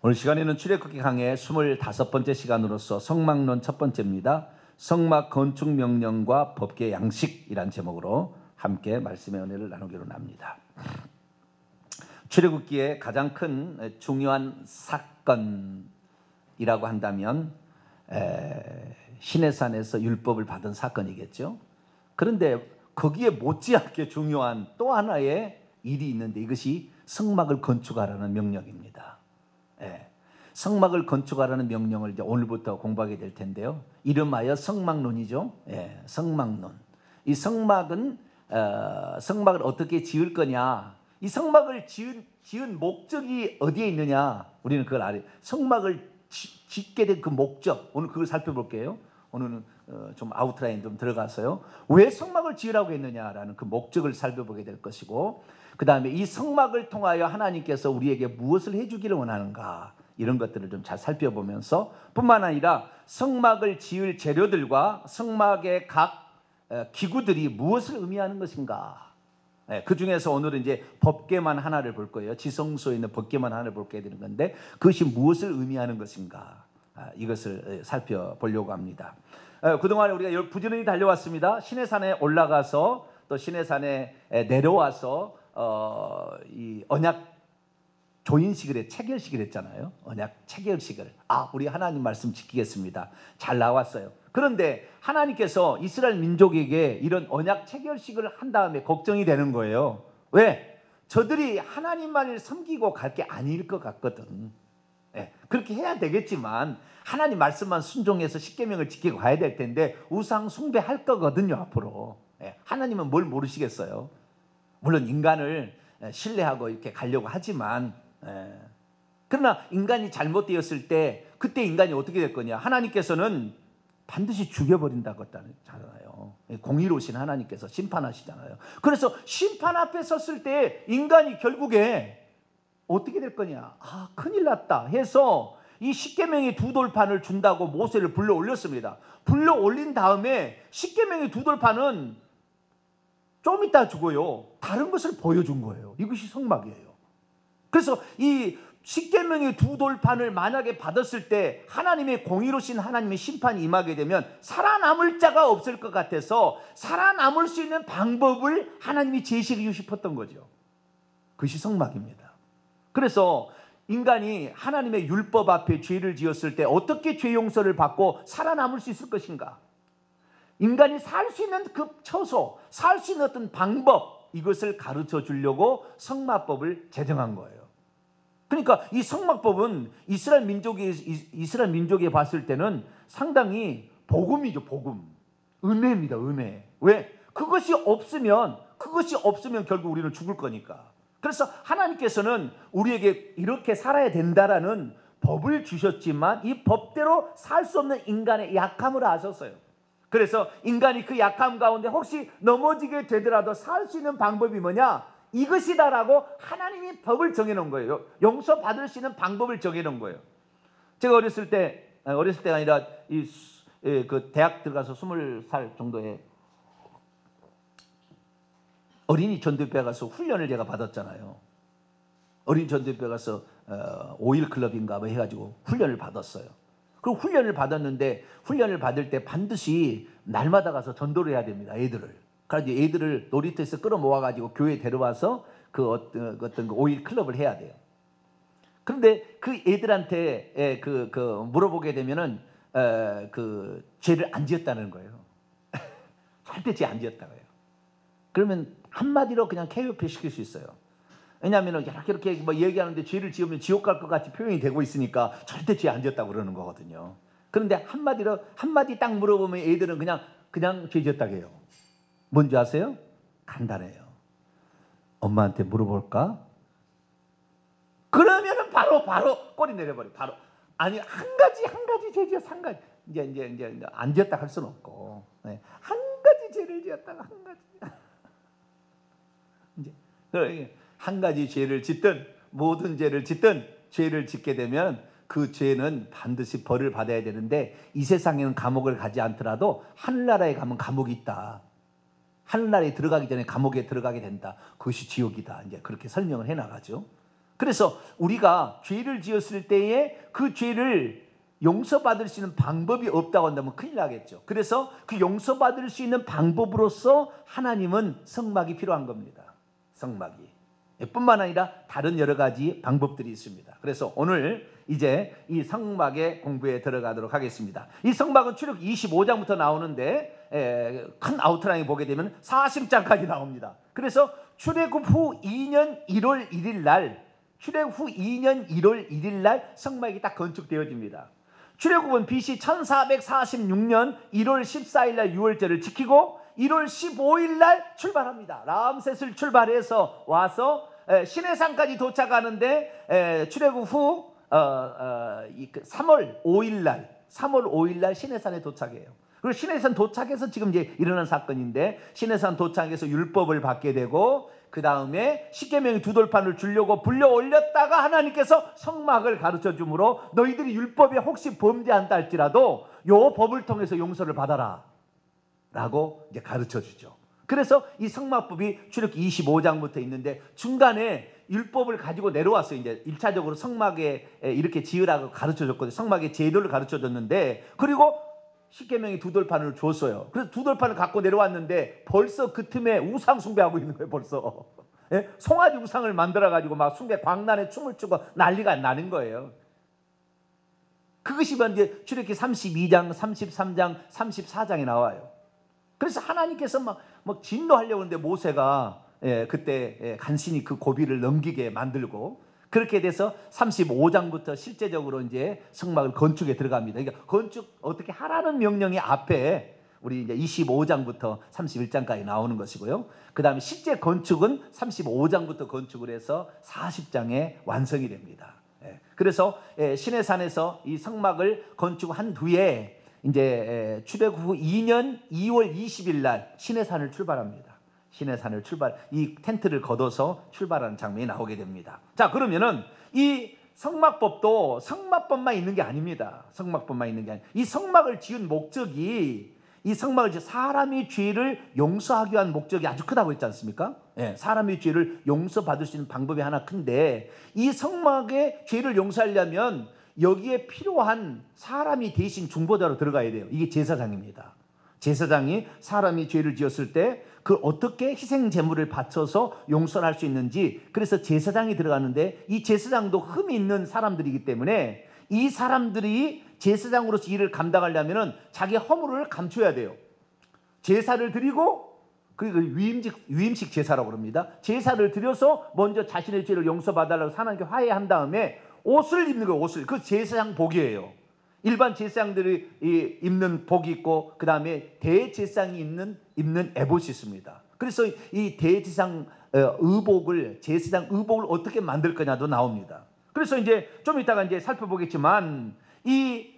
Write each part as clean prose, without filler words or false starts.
오늘 시간에는 출애굽기 강의 25번째 시간으로서 성막론 첫 번째입니다. 성막 건축 명령과 법계 양식이란 제목으로 함께 말씀의 은혜를 나누기로 합니다. 출애굽기의 가장 큰 중요한 사건이라고 한다면 시내산에서 율법을 받은 사건이겠죠. 그런데 거기에 못지않게 중요한 또 하나의 일이 있는데 이것이 성막을 건축하라는 명령입니다. 성막을 건축하라는 명령을 이제 오늘부터 공부하게 될 텐데요. 이름하여 성막론이죠. 성막론. 이 성막은 성막을 어떻게 지을 거냐? 이 성막을 지은 목적이 어디에 있느냐? 우리는 그걸 알아요. 성막을 짓게 된 그 목적, 오늘 그걸 살펴볼게요. 오늘은 좀 아웃라인 좀 들어가서요. 왜 성막을 지으라고 했느냐라는 그 목적을 살펴보게 될 것이고, 그 다음에 이 성막을 통하여 하나님께서 우리에게 무엇을 해주기를 원하는가, 이런 것들을 좀 잘 살펴보면서 뿐만 아니라 성막을 지을 재료들과 성막의 각 기구들이 무엇을 의미하는 것인가. 그 중에서 오늘은 이제 법궤만 하나를 볼 거예요. 지성소에 있는 법궤만 하나를 볼게 되는 건데 그것이 무엇을 의미하는 것인가, 이것을 살펴보려고 합니다. 그동안 우리가 부지런히 달려왔습니다. 시내산에 올라가서 또 시내산에 내려와서 이 언약 조인식을 체결식을 했잖아요. 언약 체결식을. 우리 하나님 말씀 지키겠습니다. 잘 나왔어요. 그런데 하나님께서 이스라엘 민족에게 이런 언약 체결식을 한 다음에 걱정이 되는 거예요. 왜? 저들이 하나님만을 섬기고 갈 게 아닐 것 같거든. 그렇게 해야 되겠지만 하나님 말씀만 순종해서 십계명을 지키고 가야 될 텐데 우상 숭배할 거거든요, 앞으로. 하나님은 뭘 모르시겠어요? 물론 인간을 신뢰하고 이렇게 가려고 하지만, 그러나 인간이 잘못되었을 때 그때 인간이 어떻게 될 거냐? 하나님께서는 반드시 죽여버린다고 했잖아요. 공의로우신 하나님께서 심판하시잖아요. 그래서 심판 앞에 섰을 때 인간이 결국에 어떻게 될 거냐? 큰일 났다 해서 이 십계명의 두 돌판을 준다고 모세를 불러 올렸습니다. 불러 올린 다음에 십계명의 두 돌판은 좀 이따 주고요, 다른 것을 보여준 거예요. 이것이 성막이에요. 그래서 이 십계명의 두 돌판을 만약에 받았을 때 하나님의 공의로우신 하나님의 심판이 임하게 되면 살아남을 자가 없을 것 같아서 살아남을 수 있는 방법을 하나님이 제시해 주고 싶었던 거죠. 그것이 성막입니다. 그래서 인간이 하나님의 율법 앞에 죄를 지었을 때 어떻게 죄 용서를 받고 살아남을 수 있을 것인가? 인간이 살 수 있는 그 처소, 살 수 있는 어떤 방법, 이것을 가르쳐 주려고 성막법을 제정한 거예요. 그러니까 이 성막법은 이스라엘 민족에 봤을 때는 상당히 복음이죠, 복음. 은혜입니다, 은혜. 왜? 그것이 없으면 결국 우리는 죽을 거니까. 그래서 하나님께서는 우리에게 이렇게 살아야 된다라는 법을 주셨지만 이 법대로 살 수 없는 인간의 약함을 아셨어요. 그래서 인간이 그 약함 가운데 혹시 넘어지게 되더라도 살 수 있는 방법이 뭐냐? 이것이다라고 하나님이 법을 정해놓은 거예요. 용서받을 수 있는 방법을 정해놓은 거예요. 제가 어렸을 때가 아니라 그 대학 들어가서 20살 정도에 어린이 전도회 가서 훈련을 제가 받았잖아요. 어린이 전도회 가서 5일 클럽인가 뭐 해가지고 훈련을 받았어요. 그 훈련을 받았는데 훈련을 받을 때 반드시 날마다 가서 전도를 해야 됩니다. 애들을. 그래서 애들을 놀이터에서 끌어모아가지고 교회에 데려와서 그 어떤 5일 클럽을 해야 돼요. 그런데 그 애들한테 물어보게 되면은 그 죄를 안 지었다는 거예요. 절대 죄 안 지었다고 해요. 그러면 한마디로 그냥 KOP 시킬 수 있어요. 왜냐하면 이렇게 뭐 얘기하는데 죄를 지으면 지옥 갈 것 같이 표현이 되고 있으니까 절대 죄 안 지었다고 그러는 거거든요. 그런데 한마디 딱 물어보면 애들은 그냥 죄 지었다고 해요. 뭔지 아세요? 간단해요. 엄마한테 물어볼까? 그러면은 바로 꼬리 내려버려. 바로. 아니, 한 가지 죄 지었어, 한 가지. 이제 안 지었다 할 수는 없고. 한 가지 죄를 지었다가 한 가지. 이제 한 가지 죄를 짓든 모든 죄를 짓든 죄를 짓게 되면 그 죄는 반드시 벌을 받아야 되는데 이 세상에는 감옥을 가지 않더라도 하늘나라에 가면 감옥이 있다. 하늘나라에 들어가기 전에 감옥에 들어가게 된다. 그것이 지옥이다. 이제 그렇게 설명을 해나가죠. 그래서 우리가 죄를 지었을 때에 그 죄를 용서받을 수 있는 방법이 없다고 한다면 큰일 나겠죠. 그래서 그 용서받을 수 있는 방법으로서 하나님은 성막이 필요한 겁니다. 성막이. 뿐만 아니라 다른 여러 가지 방법들이 있습니다. 그래서 오늘 이제 이 성막의 공부에 들어가도록 하겠습니다. 이 성막은 출애굽 25장부터 나오는데 큰 아웃라인 보게 되면 40장까지 나옵니다. 그래서 출애굽 후 2년 1월 1일 날 성막이 딱 건축되어집니다. 출애굽은 BC 1446년 1월 14일 날 유월절을 지키고 1월 15일 날 출발합니다. 람셋을 출발해서 와서 시내산까지 도착하는데 출애굽 후 3월 5일 날 시내산에 도착해요. 그리고 시내산 도착해서 지금 이제 일어난 사건인데, 시내산 도착해서 율법을 받게 되고 그 다음에 십계명의 두 돌판을 주려고 불려 올렸다가 하나님께서 성막을 가르쳐 주므로 너희들이 율법에 혹시 범죄한다 할지라도 요 법을 통해서 용서를 받아라 라고 이제 가르쳐 주죠. 그래서 이 성막법이 출애굽기 25장부터 있는데 중간에 율법을 가지고 내려왔어요. 이제 1차적으로 성막에 이렇게 지으라고 가르쳐 줬거든요. 성막의 제도를 가르쳐 줬는데, 그리고 십계명의 두 돌판을 줬어요. 그래서 두 돌판을 갖고 내려왔는데 벌써 그 틈에 우상 숭배하고 있는 거예요. 벌써 송아지 우상을 만들어 가지고 막 숭배 광란에 춤을 추고 난리가 나는 거예요. 그것이 이제 출애굽기 32장, 33장, 34장에 나와요. 그래서 하나님께서 막 진노하려고 하는데 모세가 그때 간신히 그 고비를 넘기게 만들고, 그렇게 돼서 35장부터 실제적으로 이제 성막을 건축에 들어갑니다. 그러니까 건축 어떻게 하라는 명령이 앞에 우리 이제 25장부터 31장까지 나오는 것이고요. 그 다음에 실제 건축은 35장부터 건축을 해서 40장에 완성이 됩니다. 그래서 시내산에서 이 성막을 건축한 뒤에 이제 출애굽 후 2년 2월 20일 날 시내산을 출발합니다. 시내산을 이 텐트를 걷어서 출발하는 장면이 나오게 됩니다. 자, 그러면은 이 성막법도 성막법만 있는 게 아닙니다. 성막법만 있는 게 아니라 이 성막을 지은 목적이, 이 성막을 지은 사람의 죄를 용서하기 위한 목적이 아주 크다고 했지 않습니까? 사람의 죄를 용서받을 수 있는 방법이 하나 큰데, 이 성막의 죄를 용서하려면 여기에 필요한 사람이 대신 중보자로 들어가야 돼요. 이게 제사장입니다. 제사장이 사람이 죄를 지었을 때 그 어떻게 희생 제물을 바쳐서 용서를 할 수 있는지, 그래서 제사장이 들어가는데 이 제사장도 흠이 있는 사람들이기 때문에 이 사람들이 제사장으로서 일을 감당하려면 자기 허물을 감춰야 돼요. 제사를 드리고, 그리고 위임식 제사라고 합니다. 제사를 드려서 먼저 자신의 죄를 용서받으려고 하나님께 화해한 다음에 옷을 입는 거예요. 옷을. 그 제사장 복이에요. 일반 제사장들이 입는 복이 있고, 그 다음에 대제사장이 입는 에봇이 있습니다. 그래서 이 대제사장 의복을, 제사장 의복을 어떻게 만들 거냐도 나옵니다. 그래서 이제 좀 이따가 이제 살펴보겠지만, 이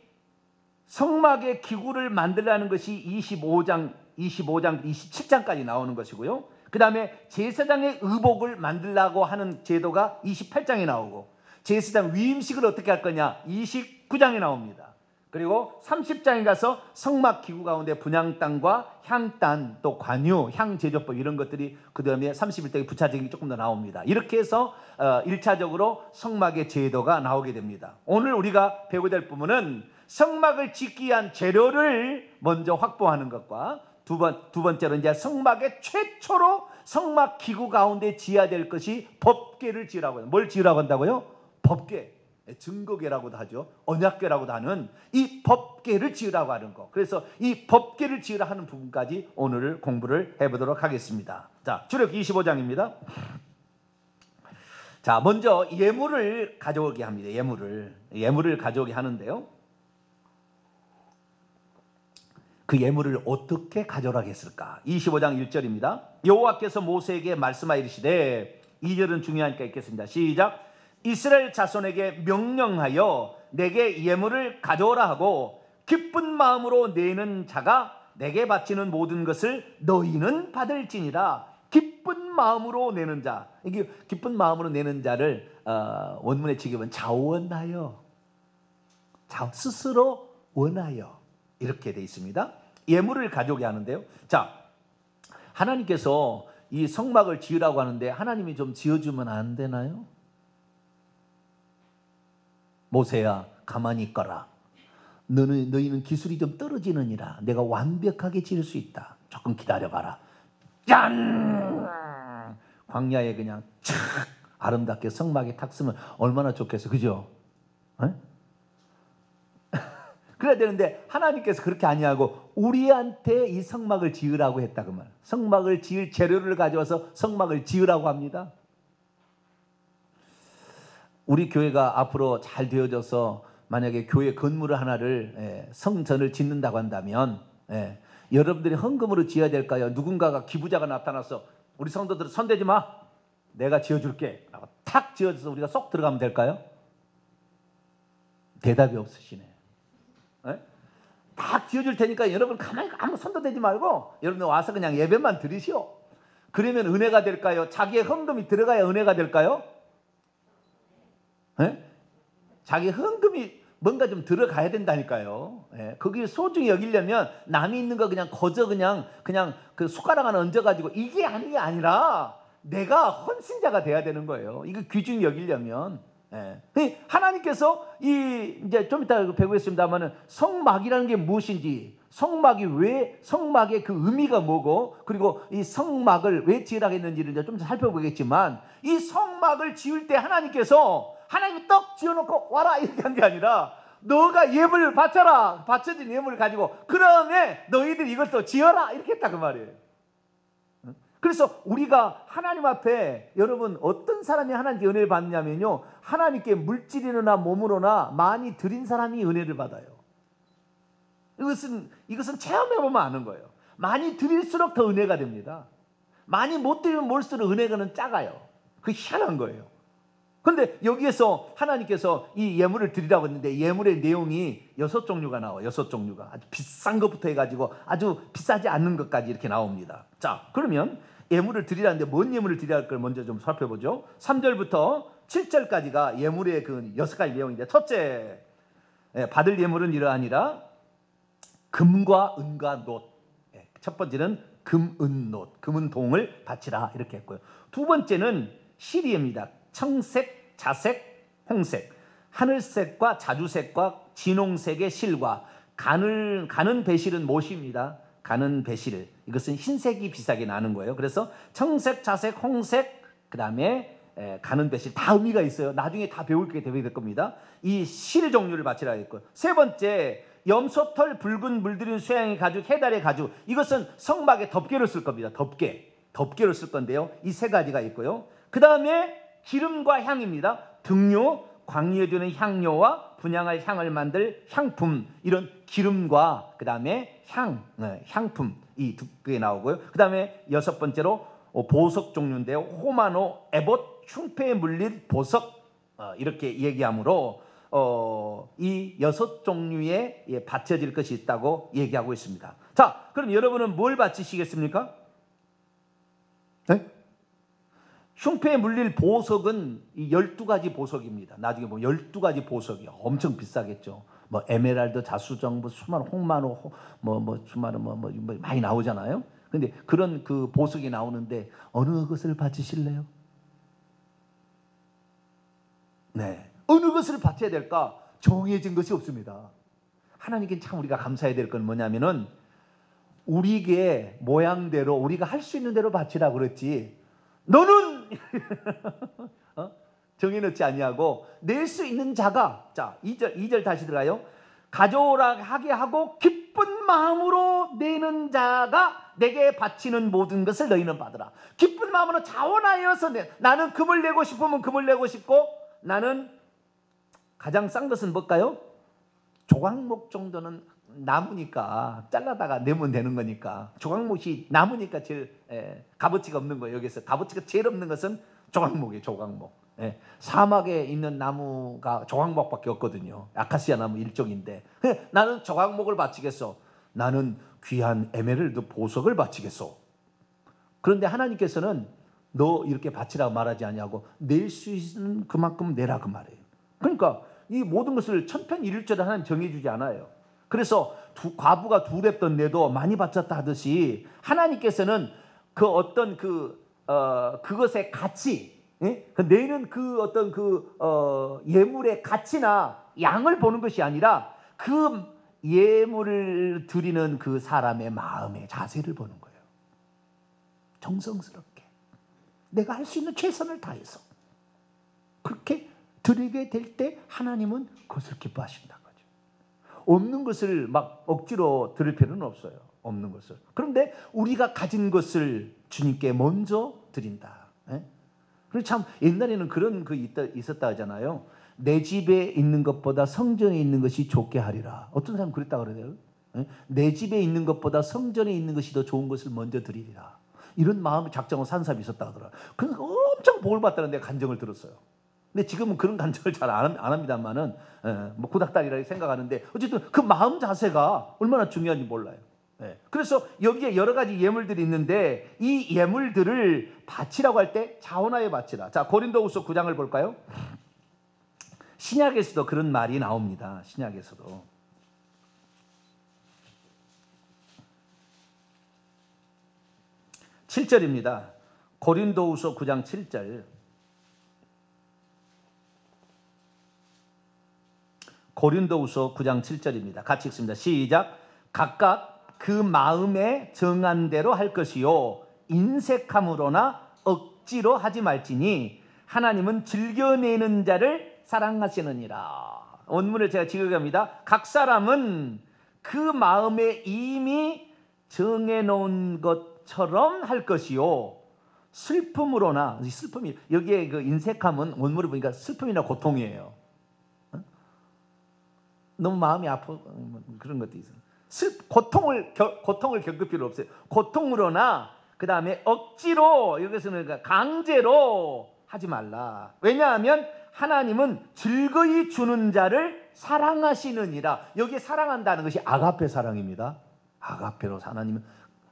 성막의 기구를 만들라는 것이 25장, 27장까지 나오는 것이고요. 그 다음에 제사장의 의복을 만들라고 하는 제도가 28장에 나오고, 제사장 위임식을 어떻게 할 거냐 29장에 나옵니다. 그리고 30장에 가서 성막 기구 가운데 분향단과 향단, 또 관유, 향제조법 이런 것들이 그 다음에 31장에 부차적인 조금 더 나옵니다. 이렇게 해서 1차적으로 성막의 제도가 나오게 됩니다. 오늘 우리가 배우게 될 부분은 성막을 짓기 위한 재료를 먼저 확보하는 것과 두 번째로 이제 성막의 최초로 성막 기구 가운데 지어야 될 것이 법궤를 지으라고 해요. 뭘 지으라고 한다고요? 법궤. 증거궤라고도 하죠. 언약궤라고도 하는 이 법궤를 지으라고 하는 거. 그래서 이 법궤를 지으라 하는 부분까지 오늘 공부를 해보도록 하겠습니다. 자, 출애굽기 25장입니다. 자, 먼저 예물을 가져오게 합니다. 예물을 가져오게 하는데요. 그 예물을 어떻게 가져오라고 했을까? 25장 1절입니다. 여호와께서 모세에게 말씀하여 이르시되, 2절은 중요하니까 읽겠습니다. 시작. 이스라엘 자손에게 명령하여 내게 예물을 가져오라 하고 기쁜 마음으로 내는 자가 내게 바치는 모든 것을 너희는 받을지니라. 기쁜 마음으로 내는 자, 이게 기쁜 마음으로 내는 자를 원문에 지금은 자원하여, 스스로 원하여 이렇게 돼 있습니다. 예물을 가져오게 하는데요. 자, 하나님께서 이 성막을 지으라고 하는데 하나님이 좀 지어주면 안 되나요? 모세야 가만히 있거라. 너희는 기술이 좀 떨어지느니라. 내가 완벽하게 지을 수 있다. 조금 기다려봐라. 짠! 광야에 그냥 착 아름답게 성막에 탁 쓰면 얼마나 좋겠어. 그죠? 에? 그래야 되는데 하나님께서 그렇게 아니하고 우리한테 이 성막을 지으라고 했다 그 말. 성막을 지을 재료를 가져와서 성막을 지으라고 합니다. 우리 교회가 앞으로 잘 되어져서 만약에 교회 건물 하나를 성전을 짓는다고 한다면 여러분들이 헌금으로 지어야 될까요? 누군가가 기부자가 나타나서 우리 성도들 손대지 마. 내가 지어줄게. 라고 탁 지어줘서 우리가 쏙 들어가면 될까요? 대답이 없으시네. 딱 지어줄 테니까 여러분 가만히 아무 손도 대지 말고 여러분 와서 그냥 예배만 드리시오. 그러면 은혜가 될까요? 자기의 헌금이 들어가야 은혜가 될까요? 자기 헌금이 뭔가 좀 들어가야 된다니까요. 거기를 소중히 여기려면 남이 있는 거 그냥 거저 그냥 그 숟가락 하나 얹어가지고 이게 아니라 내가 헌신자가 돼야 되는 거예요. 이거 귀중히 여기려면. 하나님께서 이제 좀 이따 배우겠습니다만은 성막이라는 게 무엇인지, 성막의 그 의미가 뭐고, 그리고 이 성막을 왜 지으라고 했는지를 이제 좀 살펴보겠지만, 이 성막을 지을 때 하나님이 떡 지어놓고 와라 이렇게 한 게 아니라 너가 예물을 바쳐라. 바쳐진 예물을 가지고 그다음에 너희들이 이걸 또 지어라 이렇게 했다 그 말이에요. 그래서 우리가 하나님 앞에 여러분 어떤 사람이 하나님께 은혜를 받느냐면요, 하나님께 물질이나 몸으로나 많이 드린 사람이 은혜를 받아요. 이것은 체험해보면 아는 거예요. 많이 드릴수록 더 은혜가 됩니다. 많이 못 드리면 몰수록 은혜가 작아요. 그게 희한한 거예요. 그런데 여기에서 하나님께서 이 예물을 드리라고 했는데 예물의 내용이 6종류가 나와요. 6종류가 아주 비싼 것부터 해가지고 아주 비싸지 않는 것까지 이렇게 나옵니다. 자, 그러면 예물을 드리라는데 뭔 예물을 드려야 할걸 먼저 좀 살펴보죠. 3절부터 7절까지가 예물의 그 6가지 내용인데, 첫째, 받을 예물은 이러하니라 금과 은과 놋. 첫 번째는 금, 은, 놋, 금은 동을 바치라 이렇게 했고요. 두 번째는 시리입니다. 청색, 자색, 홍색, 하늘색과 자주색과 진홍색의 실과 가는 배실은 못입니다. 가는 배실, 이것은 흰색이 비싸게 나는 거예요. 그래서 청색, 자색, 홍색, 그 다음에 가는 배실 다 의미가 있어요. 나중에 다 배우게 될 겁니다. 이 실 종류를 바치라 했고, 세 번째 염소털, 붉은 물들인 수양의 가죽, 해달의 가죽, 이것은 성막에 덮개로 쓸 겁니다. 덮개로 쓸 건데요. 이 세 가지가 있고요. 그 다음에 기름과 향입니다. 등료, 광야에 두는 향료와 분향할 향을 만들 향품, 이런 기름과 그 다음에 향품, 이 두 개 나오고요. 그 다음에 여섯 번째로 보석 종류인데요. 호마노, 에봇, 흉패에 물릴 보석, 이렇게 얘기하므로 이 6종류의 바쳐질 것이 있다고 얘기하고 있습니다. 자, 그럼 여러분은 뭘 바치시겠습니까? 흉패에 물릴 보석은 이 12가지 보석입니다. 나중에 보면 12가지 보석이 엄청 비싸겠죠. 뭐 에메랄드, 자수정, 수마르, 홍마노, 수마르 많이 나오잖아요. 근데 그런 그 보석이 나오는데 어느 것을 바치실래요? 네, 어느 것을 바쳐야 될까? 정해진 것이 없습니다. 하나님께 참 우리가 감사해야 될 건 뭐냐면은 우리의 모양대로 우리가 할 수 있는 대로 바치라 그랬지. 너는 정해놓지 아니하고 낼 수 있는 자가, 자 2절 다시 들어가요. 가져오라 하게 하고 기쁜 마음으로 내는 자가 내게 바치는 모든 것을 너희는 받으라. 기쁜 마음으로 자원하여서 나는 금을 내고 싶으면 금을 내고 싶고, 나는 가장 싼 것은 뭘까요? 조각목 정도는 나무니까 잘라다가 내면 되는 거니까, 조각목이 나무니까 제일 값어치가 없는 거예요. 여기서 값어치가 제일 없는 것은 조각목이에요. 조각목. 사막에 있는 나무가 조각목밖에 없거든요. 아카시아 나무 일종인데, 나는 조각목을 바치겠어. 나는 귀한 에메랄드 보석을 바치겠어. 그런데 하나님께서는 너 이렇게 바치라고 말하지 아니하고 낼 수 있는 그만큼 내라 그 말이에요. 그러니까 이 모든 것을 천편일률적으로 하나님 정해주지 않아요. 그래서 과부가 두랩돈 내도 많이 바쳤다 하듯이 하나님께서는 그 어떤 그것의 가치, 예? 내는 그 어떤 예물의 가치나 양을 보는 것이 아니라 그 예물을 드리는 그 사람의 마음의 자세를 보는 거예요. 정성스럽게 내가 할 수 있는 최선을 다해서 그렇게 드리게 될 때 하나님은 그것을 기뻐하신다 거죠. 없는 것을 막 억지로 드릴 필요는 없어요. 없는 것을. 그런데 우리가 가진 것을 주님께 먼저 드린다. 예? 그래서 참 옛날에는 그런 있었다 하잖아요. 내 집에 있는 것보다 성전에 있는 것이 좋게 하리라. 어떤 사람 그랬다 그러대요. 예? 내 집에 있는 것보다 성전에 있는 것이 더 좋은 것을 먼저 드리리라. 이런 마음의 작정을 산 사람이 있었다 하더라. 그래서 엄청 복을 받다는 내 간증을 들었어요. 근데 지금은 그런 간증을 잘 안 합니다만은 뭐 구닥다리라 생각하는데 어쨌든 그 마음 자세가 얼마나 중요한지 몰라요. 그래서 여기에 여러 가지 예물들이 있는데 이 예물들을 바치라고 할 때 자원하여 바치라. 자, 고린도후서 9장을 볼까요? 신약에서도 그런 말이 나옵니다. 신약에서도. (7절입니다) 고린도후서 9장 7절. 고린도후서 9장 7절입니다. 같이 읽습니다. 시작. 각각 그 마음에 정한 대로 할 것이요 인색함으로나 억지로 하지 말지니 하나님은 즐겨내는 자를 사랑하시느니라. 원문을 제가 지급합니다. 각 사람은 그 마음에 이미 정해놓은 것처럼 할 것이요 슬픔으로나, 슬픔이 여기에 그 인색함은 원문을 보니까 슬픔이나 고통이에요. 너무 마음이 아프 그런 것도 있어요. 고통을 겪을 필요 없어요. 고통으로나 그 다음에 억지로, 여기서는 강제로 하지 말라. 왜냐하면 하나님은 즐거이 주는 자를 사랑하시느니라. 여기에 사랑한다는 것이 아가페 사랑입니다. 아가페로 하나님은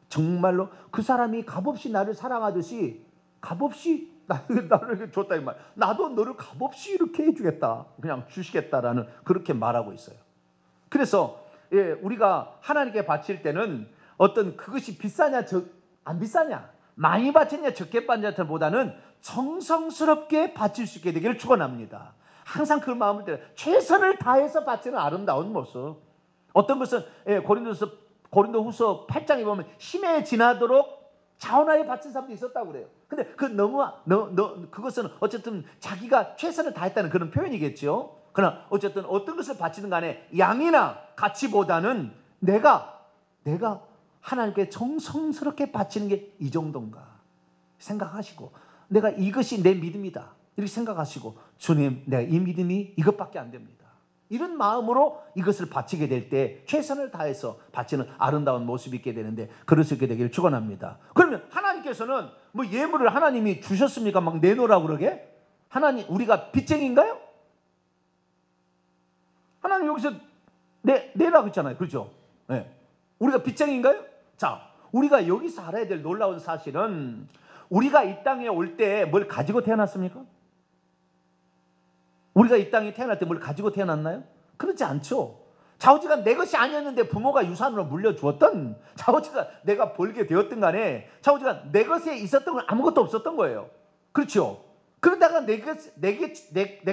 정말로 그 사람이 값없이 나를 사랑하듯이 값없이 나를 줬다 이 말. 나도 너를 값없이 이렇게 해주겠다. 그냥 주시겠다라는 그렇게 말하고 있어요. 그래서 우리가 하나님께 바칠 때는 어떤 그것이 비싸냐 안 비싸냐, 많이 바쳤냐 적게 바쳤냐보다는 정성스럽게 바칠 수 있게 되기를 축원합니다. 항상 그 마음을 때려 최선을 다해서 바치는 아름다운 모습. 어떤 것은 고린도후서 8장에 보면 힘에 지나도록 자원하여 바친 사람도 있었다고 그래요. 근데 그것은 어쨌든 자기가 최선을 다했다는 그런 표현이겠죠. 그러나 어쨌든 어떤 것을 바치든 간에 양이나 가치보다는 내가 하나님께 정성스럽게 바치는 게 이 정도인가 생각하시고, 내가 이것이 내 믿음이다 이렇게 생각하시고, 주님 내가 이 믿음이 이것밖에 안 됩니다, 이런 마음으로 이것을 바치게 될 때 최선을 다해서 바치는 아름다운 모습이 있게 되는데, 그럴 수 있게 되기를 축원합니다. 그러면 하나님께서는 뭐 예물을 하나님이 주셨습니까? 막 내놓으라고 그러게? 하나님, 우리가 빚쟁이인가요? 하나님 여기서 내라고 했잖아요. 그렇죠? 네. 우리가 빚쟁이인가요? 자, 우리가 여기서 알아야 될 놀라운 사실은, 우리가 이 땅에 올 때 뭘 가지고 태어났습니까? 우리가 이 땅에 태어날 때 뭘 가지고 태어났나요? 그렇지 않죠. 좌우지간 내 것이 아니었는데 부모가 유산으로 물려주었던, 좌우지간 내가 벌게 되었던 간에 좌우지간 내 것에 있었던 건 아무것도 없었던 거예요. 그렇죠? 그러다가 내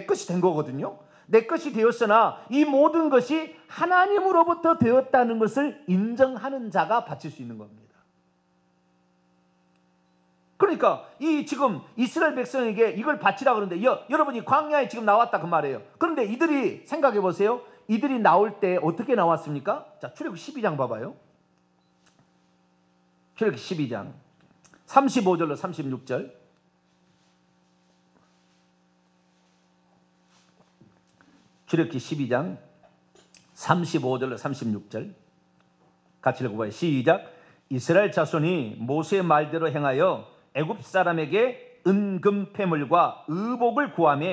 것이 된 거거든요. 내 것이 되었으나 이 모든 것이 하나님으로부터 되었다는 것을 인정하는 자가 바칠 수 있는 겁니다. 그러니까 이 지금 이스라엘 백성에게 이걸 바치라 그러는데, 여러분이 광야에 지금 나왔다 그 말이에요. 그런데 이들이 생각해 보세요. 이들이 나올 때 어떻게 나왔습니까? 자, 출애굽기 12장 봐봐요. 출애굽기 12장 35절로 36절. 출애굽기 12장 35절로 36절 같이 읽어봐요. 시작. 이스라엘 자손이 모세의 말대로 행하여 애굽 사람에게 은금 패물과 의복을 구하며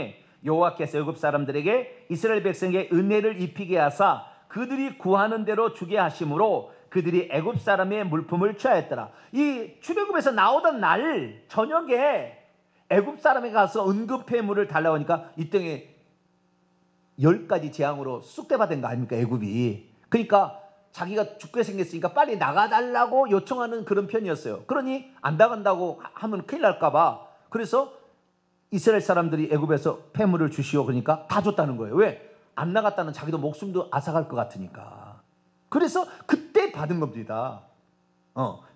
여호와께서 애굽 사람들에게 이스라엘 백성에게 은혜를 입히게 하사 그들이 구하는 대로 주게 하심으로 그들이 애굽 사람의 물품을 취하였더라. 이 출애굽에서 나오던 날 저녁에 애굽 사람에 가서 은금 패물을 달라고 하니까 이 땅에 10가지 재앙으로 쑥대받은 거 아닙니까, 애굽이. 그러니까 자기가 죽게 생겼으니까 빨리 나가달라고 요청하는 그런 편이었어요. 그러니 안 나간다고 하면 큰일 날까 봐. 그래서 이스라엘 사람들이 애굽에서 폐물을 주시오 그러니까 다 줬다는 거예요. 왜? 안 나갔다는 자기도 목숨도 앗아갈 것 같으니까. 그래서 그때 받은 겁니다.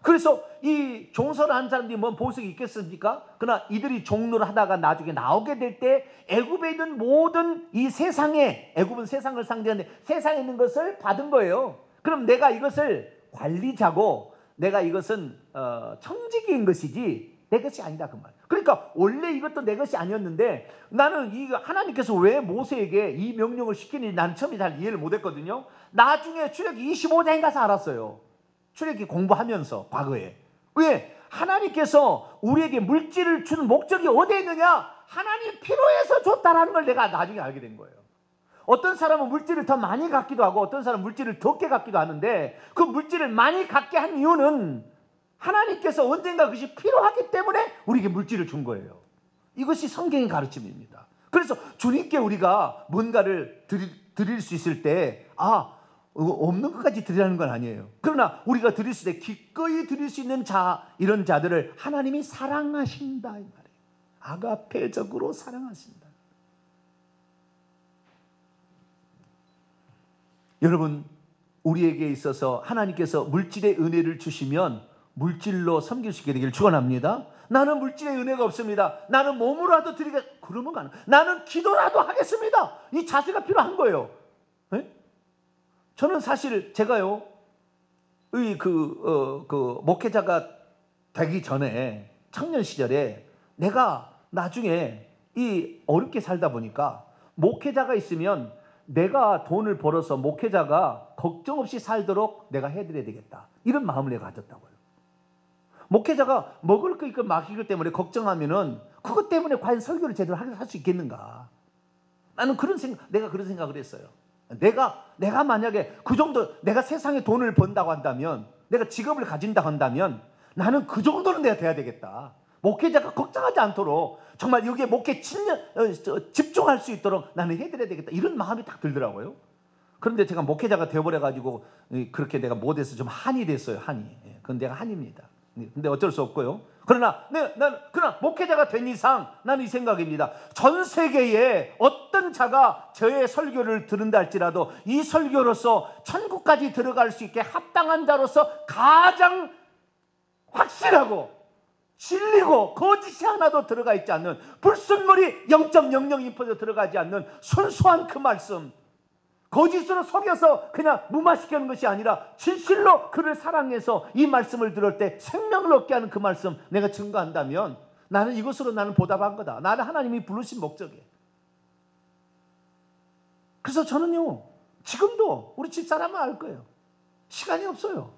그래서 이 종소를 한 사람들이 뭔 보석이 있겠습니까? 그러나 이들이 종로를 하다가 나중에 나오게 될 때 애굽에 있는 모든 이 세상에, 애굽은 세상을 상대하는데 세상에 있는 것을 받은 거예요. 그럼 내가 이것을 관리자고 내가 이것은 청지기인 것이지 내 것이 아니다 그 말. 그러니까 원래 이것도 내 것이 아니었는데 나는 이 하나님께서 왜 모세에게 이 명령을 시키는지 나는 처음에 잘 이해를 못했거든요. 나중에 출애굽기 25장에 가서 알았어요. 출애굽기 공부하면서 과거에. 왜? 하나님께서 우리에게 물질을 주는 목적이 어디에 있느냐? 하나님 필요해서 줬다라는 걸 내가 나중에 알게 된 거예요. 어떤 사람은 물질을 더 많이 갖기도 하고 어떤 사람은 물질을 적게 갖기도 하는데 그 물질을 많이 갖게 한 이유는 하나님께서 언젠가 그것이 필요하기 때문에 우리에게 물질을 준 거예요. 이것이 성경의 가르침입니다. 그래서 주님께 우리가 뭔가를 드릴 수 있을 때 없는 것까지 드리라는 건 아니에요. 그러나 우리가 드릴 때 기꺼이 드릴 수 있는 이런 자들을 하나님이 사랑하신다 이 말이에요. 아가페적으로 사랑하신다. 여러분, 우리에게 있어서 하나님께서 물질의 은혜를 주시면 물질로 섬길 수 있게 되기를 축원합니다. 나는 물질의 은혜가 없습니다. 나는 몸으로라도 드리겠. 그러면 안. 나는 기도라도 하겠습니다. 이 자세가 필요한 거예요. 네? 저는 사실 제가요, 목회자가 되기 전에 청년 시절에 내가 나중에 이 어렵게 살다 보니까 목회자가 있으면 내가 돈을 벌어서 목회자가 걱정 없이 살도록 내가 해드려야 되겠다. 이런 마음을 내가 가졌다고요. 목회자가 먹을 거 있고 마실 것 때문에 걱정하면은 그것 때문에 과연 설교를 제대로 할 수 있겠는가? 나는 내가 그런 생각을 했어요. 내가 만약에 그 정도 내가 세상에 돈을 번다고 한다면 내가 직업을 가진다고 한다면 나는 그 정도는 내가 돼야 되겠다. 목회자가 걱정하지 않도록 정말 여기에 목회 집중할 수 있도록 나는 해드려야 되겠다. 이런 마음이 딱 들더라고요. 그런데 제가 목회자가 되어버려가지고 그렇게 내가 못해서 좀 한이 됐어요. 한이. 그건 내가 한입니다. 근데 어쩔 수 없고요. 그러나 그러나 목회자가 된 이상 나는 이 생각입니다. 전 세계에 어떤 자가 저의 설교를 들은다 할지라도 이 설교로서 천국까지 들어갈 수 있게 합당한 자로서 가장 확실하고 진리고 거짓이 하나도 들어가 있지 않는 불순물이 0.002% 들어가지 않는 순수한 그 말씀, 거짓으로 속여서 그냥 무마시키는 것이 아니라 진실로 그를 사랑해서 이 말씀을 들을 때 생명을 얻게 하는 그 말씀 내가 증거한다면 나는 이것으로 나는 보답한 거다. 나는 하나님이 부르신 목적이에요. 그래서 저는요, 지금도 우리 집사람은 알 거예요. 시간이 없어요.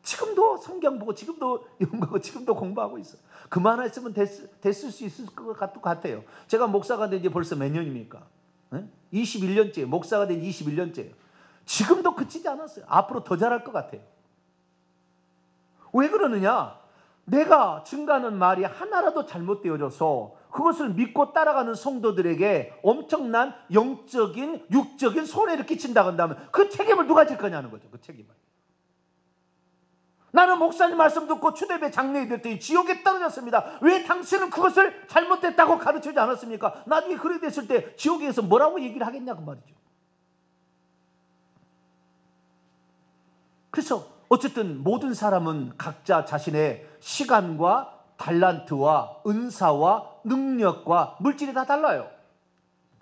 지금도 성경 보고 지금도 연구하고 지금도 공부하고 있어요. 그만했으면 됐을 수 있을 것 같아요. 제가 목사가 된 지 벌써 몇 년입니까? 21년째, 목사가 된 21년째예요. 지금도 그치지 않았어요. 앞으로 더 잘할 것 같아요. 왜 그러느냐? 내가 증가하는 말이 하나라도 잘못되어져서 그것을 믿고 따라가는 성도들에게 엄청난 영적인, 육적인 손해를 끼친다고 한다면 그 책임을 누가 질 거냐는 거죠. 그 책임을. 나는 목사님 말씀 듣고 추대배 장례에 됐더니 지옥에 떨어졌습니다. 왜 당신은 그것을 잘못됐다고 가르치지 않았습니까? 나중에 그렇게 됐을 때 지옥에서 뭐라고 얘기를 하겠냐고 말이죠. 그래서 어쨌든 모든 사람은 각자 자신의 시간과 달란트와 은사와 능력과 물질이 다 달라요.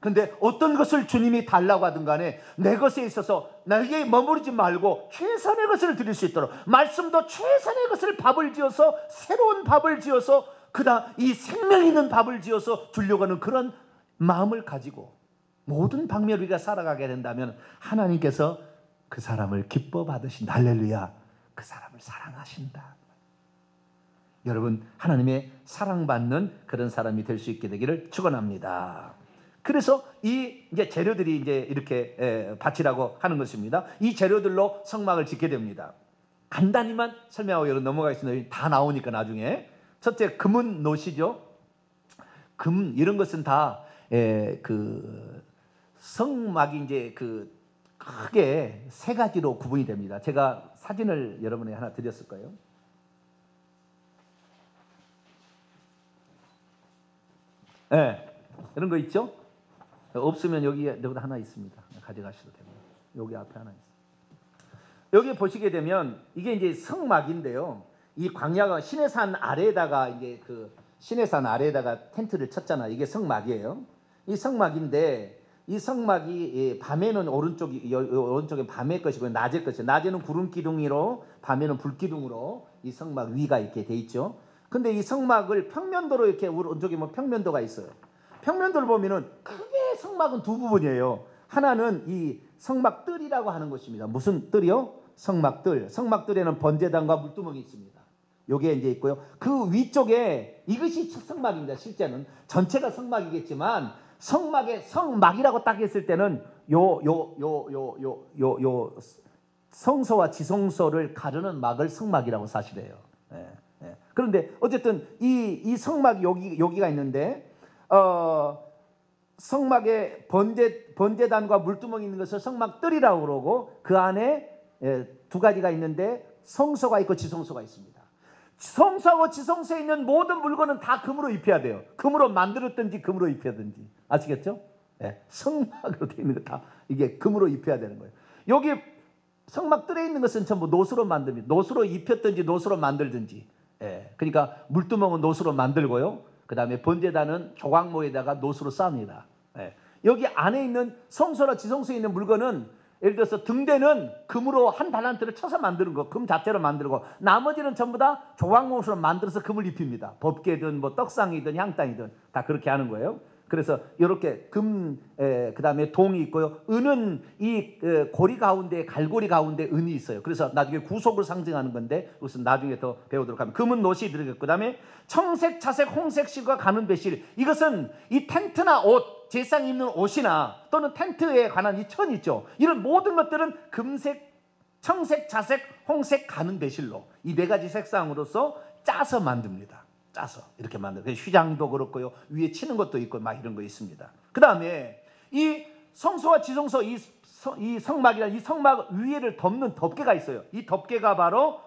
그런데 어떤 것을 주님이 달라고 하든 간에 내 것에 있어서 나에게 머무르지 말고 최선의 것을 드릴 수 있도록 말씀도 최선의 것을 밥을 지어서 새로운 밥을 지어서 그다음 이 생명 있는 밥을 지어서 주려고 하는 그런 마음을 가지고 모든 방면으로 우리가 살아가게 된다면 하나님께서 그 사람을 기뻐 받으신다. 할렐루야. 그 사람을 사랑하신다. 여러분, 하나님의 사랑받는 그런 사람이 될 수 있게 되기를 축원합니다. 그래서 이제 재료들이 이제 이렇게 바치라고 하는 것입니다. 이 재료들로 성막을 짓게 됩니다. 간단히만 설명하고 여러분 넘어가겠습니다. 다 나오니까 나중에. 첫째, 금은 노시죠. 금 이런 것은 다 그 성막이 이제 그 크게 세 가지로 구분이 됩니다. 제가 사진을 여러분에게 하나 드렸을 거예요. 예, 이런 거 있죠? 없으면 여기 하나 있습니다. 가져가셔도 됩니다. 여기 앞에 하나 있습니다. 여기 보시게 되면 이게 이제 성막인데요. 이 광야가 시내산 아래에다가 이제 시내산 아래에다가 텐트를 쳤잖아. 이게 성막이에요. 이 성막인데 이 성막이 밤에는 오른쪽에 밤의 것이고 낮의 것이에요. 낮에는 구름 기둥으로 밤에는 불 기둥으로 이 성막 위가 이렇게 돼 있죠. 근데 이 성막을 평면도로 이렇게 오른쪽에 평면도가 있어요. 평면도를 보면은 크게 성막은 두 부분이에요. 하나는 이 성막뜰이라고 하는 것입니다. 무슨 뜰이요? 성막뜰. 성막뜰에는 번제단과 물두멍이 있습니다. 요게 이제 있고요. 그 위쪽에 이것이 첫 성막입니다. 실제는 전체가 성막이겠지만 성막이라고 딱 했을 때는 요 성소와 지성소를 가르는 막을 성막이라고 사실해요. 예, 예. 그런데 어쨌든 이 성막이 여기가 있는데 성막에 번제단과 물두멍이 있는 것을 성막뜰이라고 그러고 그 안에 두 가지가 있는데 성소가 있고 지성소가 있습니다. 성소하고 지성소에 있는 모든 물건은 다 금으로 입혀야 돼요. 금으로 만들었든지 금으로 입혀든지. 아시겠죠? 네, 성막으로 되어 있는 거 다 이게 금으로 입혀야 되는 거예요. 여기 성막뜰에 있는 것은 전부 노수로 만듭니다. 노수로 입혔든지 노수로 만들든지. 예, 그러니까 물두멍은 노수로 만들고요. 그 다음에 번제단은 조각모에다가 노수로 쌉니다. 예, 여기 안에 있는 성소나 지성소에 있는 물건은 예를 들어서 등대는 금으로 한 달란트를 쳐서 만드는 거, 금 자체로 만들고 나머지는 전부 다 조각못으로 만들어서 금을 입힙니다. 법계든 뭐 떡상이든 향단이든 다 그렇게 하는 거예요. 그래서 이렇게 그 다음에 동이 있고요. 은은 이 고리 가운데 갈고리 가운데 은이 있어요. 그래서 나중에 구속을 상징하는 건데 그것은 나중에 더 배우도록 합니다. 금은 노시 들어있고 그 다음에 청색, 차색, 홍색 실과 가는 배실. 이것은 이 텐트나 옷, 제상 입는 옷이나 또는 텐트에 관한 이 천 있죠. 이런 모든 것들은 금색, 청색, 자색, 홍색, 가는 배실로 이 네 가지 색상으로서 짜서 만듭니다. 짜서 이렇게 만들어요. 휘장도 그렇고요. 위에 치는 것도 있고 막 이런 거 있습니다. 그 다음에 이 성소와 지성소 이 성막이란 이 성막 위에를 덮는 덮개가 있어요. 이 덮개가 바로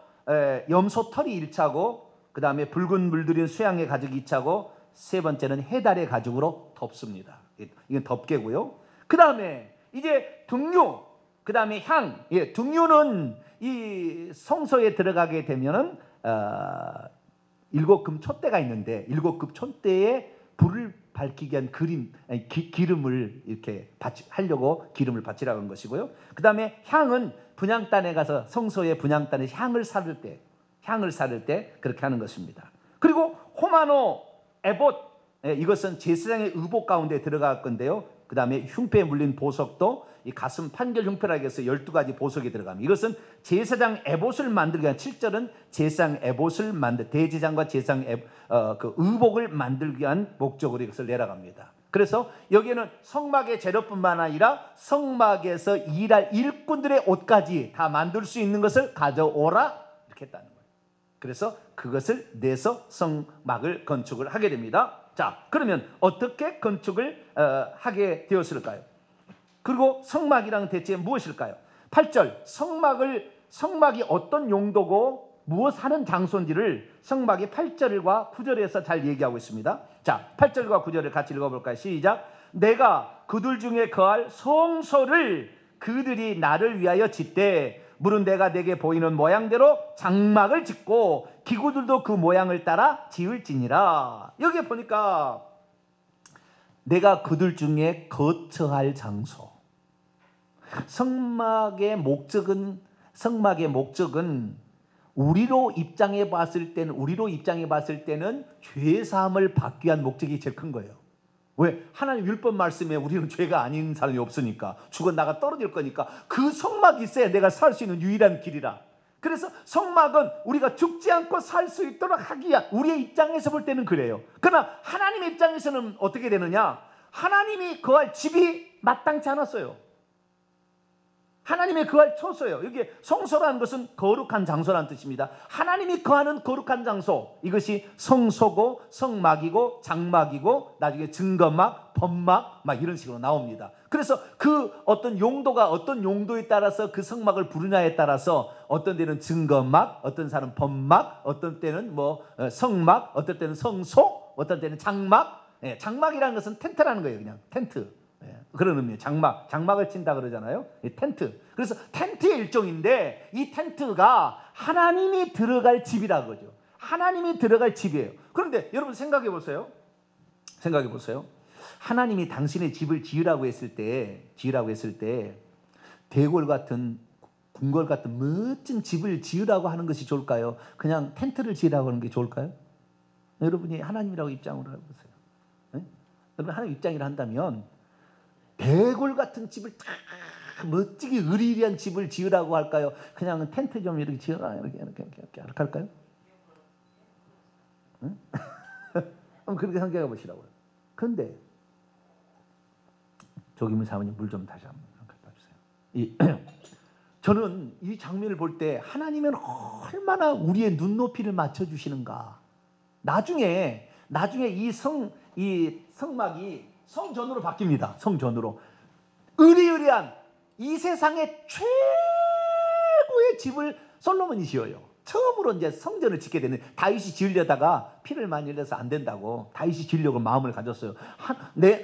염소털이 1차고 그 다음에 붉은 물들인 수양의 가죽이 2차고 세 번째는 해달의 가죽으로 덮습니다. 이건 덮개고요. 그 다음에 이제 등유, 그 다음에 향. 예, 등유는 이 성소에 들어가게 되면은 7금 촛대가 있는데 7금 촛대에 불을 밝히기 위한 기름을 이렇게 하려고 기름을 바치라고 한 것이고요. 그 다음에 향은 분향단에 가서 성소의 분향단에 향을 사를 때 그렇게 하는 것입니다. 그리고 호마노, 에봇, 이것은 제사장의 의복 가운데 들어갈 건데요. 그 다음에 흉패에 물린 보석도 이 가슴 판결 흉패라고 해서 12가지 보석이 들어갑니다. 이것은 제사장 에봇을 만들기 위한 7절은 제사장 에봇을 대제장과 제사장 그 의복을 만들기 위한 목적으로 이것을 내려갑니다. 그래서 여기에는 성막의 재료뿐만 아니라 성막에서 일할 일꾼들의 옷까지 다 만들 수 있는 것을 가져오라 이렇게 했다는 거예요. 그래서 그것을 내서 성막을 건축을 하게 됩니다. 자, 그러면 어떻게 건축을 하게 되었을까요? 그리고 성막이란 대체 무엇일까요? 8절 성막이 어떤 용도고 무엇 하는 장소인지를 성막이 8절과 9절에서 잘 얘기하고 있습니다. 자, 8절과 9절을 같이 읽어볼까요? 시작. 내가 그들 중에 거할 성소를 그들이 나를 위하여 짓되 물은 내가 내게 보이는 모양대로 장막을 짓고 기구들도 그 모양을 따라 지을지니라. 여기 보니까 내가 그들 중에 거처할 장소. 성막의 목적은 우리로 입장해 봤을 때는 죄 사함을 받기 위한 목적이 제일 큰 거예요. 왜? 하나님 율법 말씀에 우리는 죄가 아닌 사람이 없으니까 죽어 나가 떨어질 거니까 그 성막이 있어야 내가 살 수 있는 유일한 길이라. 그래서 성막은 우리가 죽지 않고 살 수 있도록 하기 위한 우리의 입장에서 볼 때는 그래요. 그러나 하나님의 입장에서는 어떻게 되느냐? 하나님이 거할 집이 마땅치 않았어요. 하나님의 거할 처소예요. 여기 성소라는 것은 거룩한 장소라는 뜻입니다. 하나님이 거하는 거룩한 장소, 이것이 성소고 성막이고 장막이고 나중에 증거막, 법막 막 이런 식으로 나옵니다. 그래서 그 어떤 용도가 어떤 용도에 따라서 그 성막을 부르냐에 따라서 어떤 데는 증거막, 어떤 사람은 법막, 어떤 때는 뭐 성막, 어떤 때는 성소, 어떤 때는 장막 예, 장막이라는 것은 텐트라는 거예요. 그냥 텐트. 예, 그런 의미예요. 장막을 친다 그러잖아요. 이 텐트. 그래서 텐트의 일종인데 이 텐트가 하나님이 들어갈 집이라 그러죠. 하나님이 들어갈 집이에요. 그런데 여러분 생각해 보세요. 하나님이 당신의 집을 지으라고 했을 때 대궐 같은 궁궐 같은 멋진 집을 지으라고 하는 것이 좋을까요? 그냥 텐트를 지으라고 하는 게 좋을까요? 여러분이 하나님이라고 입장을 해보세요. 네? 여러분 하나님 입장이라 한다면 대궐 같은 집을 다 멋지게 의리의리한 집을 지으라고 할까요? 그냥 텐트 좀 이렇게 지어라 이렇게 할까요? 네? 한번 그렇게 생각해 보시라고요. 그런데 조기문 사모님 물 좀 다시 한번 갖다 주세요. 저는 이 장면을 볼 때 하나님은 얼마나 우리의 눈높이를 맞춰 주시는가. 나중에 이 성막이 성전으로 바뀝니다. 성전으로 의리의리한 이 세상의 최고의 집을 솔로몬이 지어요. 처음으로 이제 성전을 짓게 되는 다윗이 지으려다가 피를 많이 흘려서 안 된다고 다윗이 지으려고 마음을 가졌어요.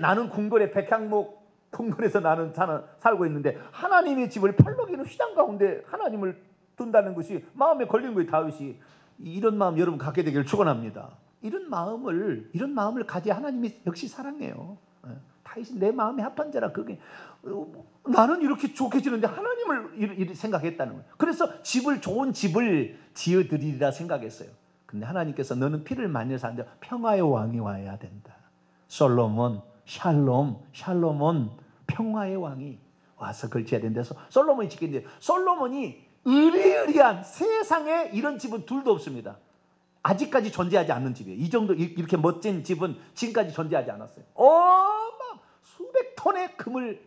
나는 궁궐의 백향목 궁궐에서 나는 살고 있는데 하나님의 집을 팔로기는 휘장 가운데 하나님을 둔다는 것이 마음에 걸린 거예요. 다윗이. 이런 마음 여러분 갖게 되기를 축원합니다. 이런 마음을 가져야 하나님이 역시 사랑해요. 다윗이 내 마음에 합한 자라. 그게 나는 이렇게 좋게 지는데 하나님을 이렇게 생각했다는 거예요. 그래서 좋은 집을 지어드리리라 생각했어요. 근데 하나님께서 너는 피를 많이 흘려서 안 돼. 평화의 왕이 와야 된다. 솔로몬 샬롬은 평화의 왕이 와서 걸쳐야 된다서 솔로몬이 짓겠는데 솔로몬이 의리의리한 세상에 이런 집은 둘도 없습니다. 아직까지 존재하지 않는 집이에요. 이 정도 이렇게 멋진 집은 지금까지 존재하지 않았어요. 수백 톤의 금을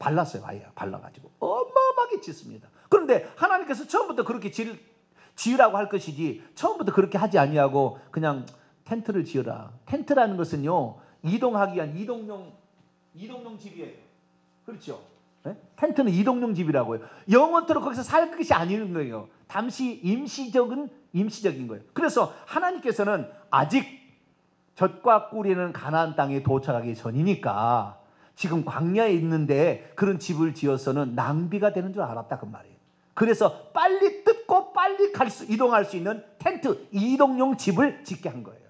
발랐어요. 아예 발라가지고 어마어마하게 짓습니다. 그런데 하나님께서 처음부터 그렇게 지으라고 할 것이지 처음부터 그렇게 하지 아니하고 그냥 텐트를 지어라. 텐트라는 것은요 이동하기 위한 이동용 집이에요. 그렇죠? 네? 텐트는 이동용 집이라고요. 영원토록 거기서 살 것이 아닌 거예요. 잠시 임시적인 거예요. 그래서 하나님께서는 아직 젖과 꿀이는 가나안 땅에 도착하기 전이니까 지금 광야에 있는데 그런 집을 지어서는 낭비가 되는 줄 알았다 그 말이에요. 그래서 빨리 뜯고 빨리 이동할 수 있는 텐트 이동용 집을 짓게 한 거예요.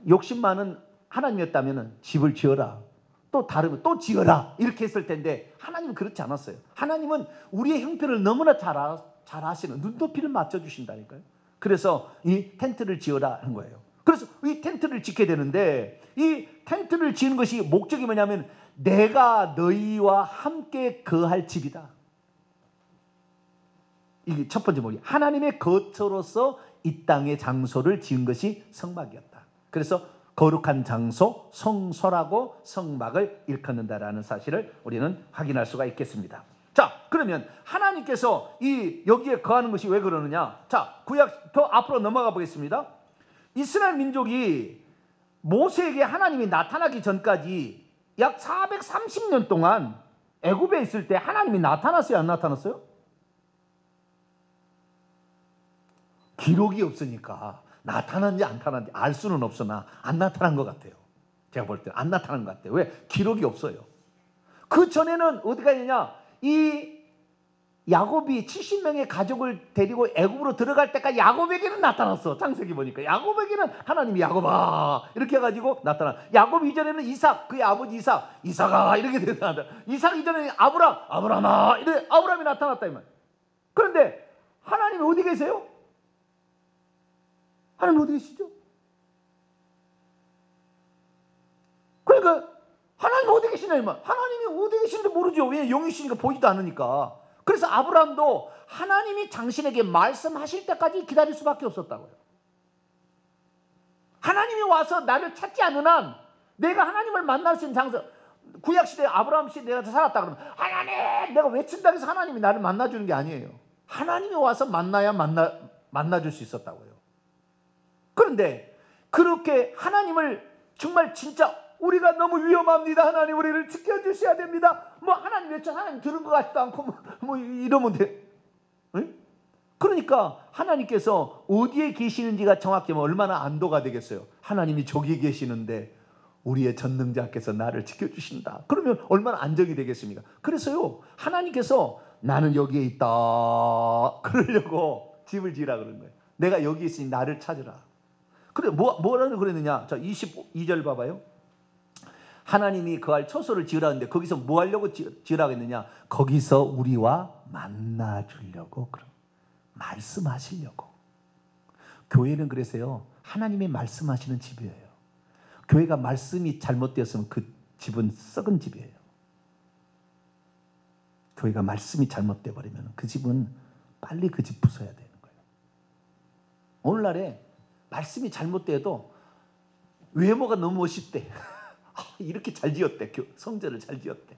욕심 많은 하나님이었다면 집을 지어라. 또 다르면 또 지어라. 이렇게 했을 텐데 하나님은 그렇지 않았어요. 하나님은 우리의 형편을 너무나 잘 아시는 눈높이를 맞춰주신다니까요. 그래서 이 텐트를 지어라 한 거예요. 그래서 이 텐트를 짓게 되는데 이 텐트를 지은 것이 목적이 뭐냐면 내가 너희와 함께 거할 집이다. 이게 첫 번째 목이 하나님의 거처로서 이 땅의 장소를 지은 것이 성막이었다. 그래서 거룩한 장소, 성소라고 성막을 일컫는다라는 사실을 우리는 확인할 수가 있겠습니다. 자, 그러면 하나님께서 여기에 거하는 것이 왜 그러느냐? 자, 구약 더 앞으로 넘어가 보겠습니다. 이스라엘 민족이 모세에게 하나님이 나타나기 전까지 약 430년 동안 애굽에 있을 때 하나님이 나타났어요, 안 나타났어요? 기록이 없으니까 나타났는지 안 나타났는지 알 수는 없으나 안 나타난 것 같아요. 제가 볼 때는 안 나타난 것 같아요. 왜? 기록이 없어요. 그 전에는 어디가 있느냐? 이 야곱이 70명의 가족을 데리고 애굽으로 들어갈 때까지 야곱에게는 나타났어. 창세기 보니까 야곱에게는 하나님이 야곱아 이렇게 해가지고 나타나. 야곱 이전에는 이삭, 그의 아버지 이삭아 이렇게 나타난다. 이삭 이전에는 아브라함아 이렇게 아브라함이 나타났다 이 말. 그런데 하나님이 어디 계세요? 하나님 어디 계시죠? 그러니까 하나님 어디 계시냐 이 말. 하나님이 어디 계시는지 모르죠. 왜? 영이시니까 보이지도 않으니까. 그래서 아브라함도 하나님이 당신에게 말씀하실 때까지 기다릴 수밖에 없었다고요. 하나님이 와서 나를 찾지 않는 한 내가 하나님을 만날 수 있는 장소, 구약시대 아브라함 시대에 내가 살았다 그러면 하나님 내가 외친다고 해서 하나님이 나를 만나주는 게 아니에요. 하나님이 와서 만나야 만나줄 수 있었다고요. 그런데 그렇게 하나님을 정말 진짜 우리가 너무 위험합니다. 하나님 우리를 지켜주셔야 됩니다. 뭐 하나님 외쳐 하나님 들은 것 같지도 않고 뭐 이러면 돼. 응? 그러니까 하나님께서 어디에 계시는지가 정확히 얼마나 안도가 되겠어요. 하나님이 저기 계시는데 우리의 전능자께서 나를 지켜주신다. 그러면 얼마나 안정이 되겠습니까? 그래서요, 하나님께서 나는 여기에 있다 그러려고 집을 지으라 그런 거예요. 내가 여기 있으니 나를 찾으라. 그래, 뭐라고 그랬느냐? 자, 22절 봐봐요. 하나님이 거할 처소를 지으라는데 거기서 뭐 하려고 지으라고 했느냐? 거기서 우리와 만나주려고, 그럼 말씀하시려고. 교회는 그래서요, 하나님이 말씀하시는 집이에요. 교회가 말씀이 잘못되었으면 그 집은 썩은 집이에요. 교회가 말씀이 잘못돼 버리면 그 집은 빨리 그 집 부숴야 되는 거예요. 오늘날에 말씀이 잘못돼도 외모가 너무 멋있대. 이렇게 잘 지었대. 성전을 잘 지었대.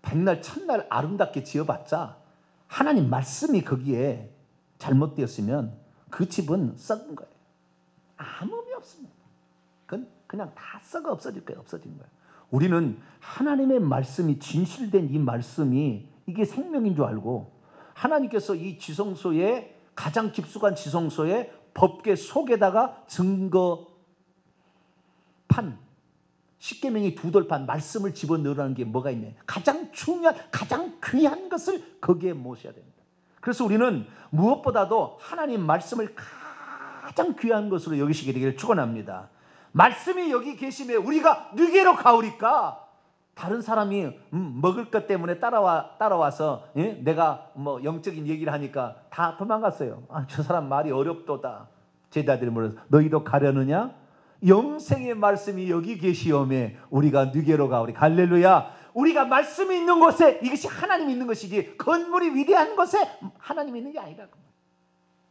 백날 천날 아름답게 지어봤자 하나님 말씀이 거기에 잘못되었으면 그 집은 썩은 거예요. 아무 의미 없습니다. 그건 그냥 다 썩어 없어질 거예요. 없어진 거예요. 우리는 하나님의 말씀이 진실된 이 말씀이 이게 생명인 줄 알고, 하나님께서 이 지성소에, 가장 깊숙한 지성소에 법궤 속에다가 증거판, 십계명이 두 돌판 말씀을 집어넣으라는 게 뭐가 있냐? 가장 중요한, 가장 귀한 것을 거기에 모셔야 됩니다. 그래서 우리는 무엇보다도 하나님 말씀을 가장 귀한 것으로 여기시게 되기를 축원합니다. 말씀이 여기 계심에 우리가 누게로 가오리까? 다른 사람이 먹을 것 때문에 따라와서 내가 뭐 영적인 얘기를 하니까 다 도망갔어요. 저 사람 말이 어렵도다. 제자들이 물어서 너희도 가려느냐? 영생의 말씀이 여기 계시오매 우리가 누게로 가오리. 할렐루야. 우리가 말씀이 있는 곳에 이것이 하나님이 있는 것이지 건물이 위대한 곳에 하나님이 있는 게 아니라.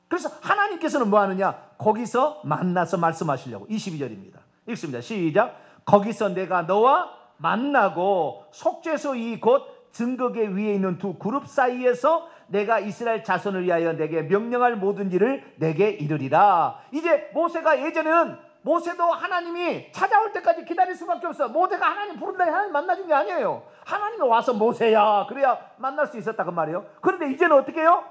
그래서 하나님께서는 뭐 하느냐? 거기서 만나서 말씀하시려고. 22절입니다. 읽습니다. 시작. 거기서 내가 너와 만나고 속죄소 이 곧 증거궤 위에 있는 두 그룹 사이에서 내가 이스라엘 자손을 위하여 내게 명령할 모든 일을 내게 이르리라. 이제 모세가, 예전에는 모세도 하나님이 찾아올 때까지 기다릴 수밖에 없어. 모세가 하나님 부른다니 하나님 만나준 게 아니에요. 하나님이 와서 모세야 그래야 만날 수 있었다 그 말이에요. 그런데 이제는 어떻게 해요?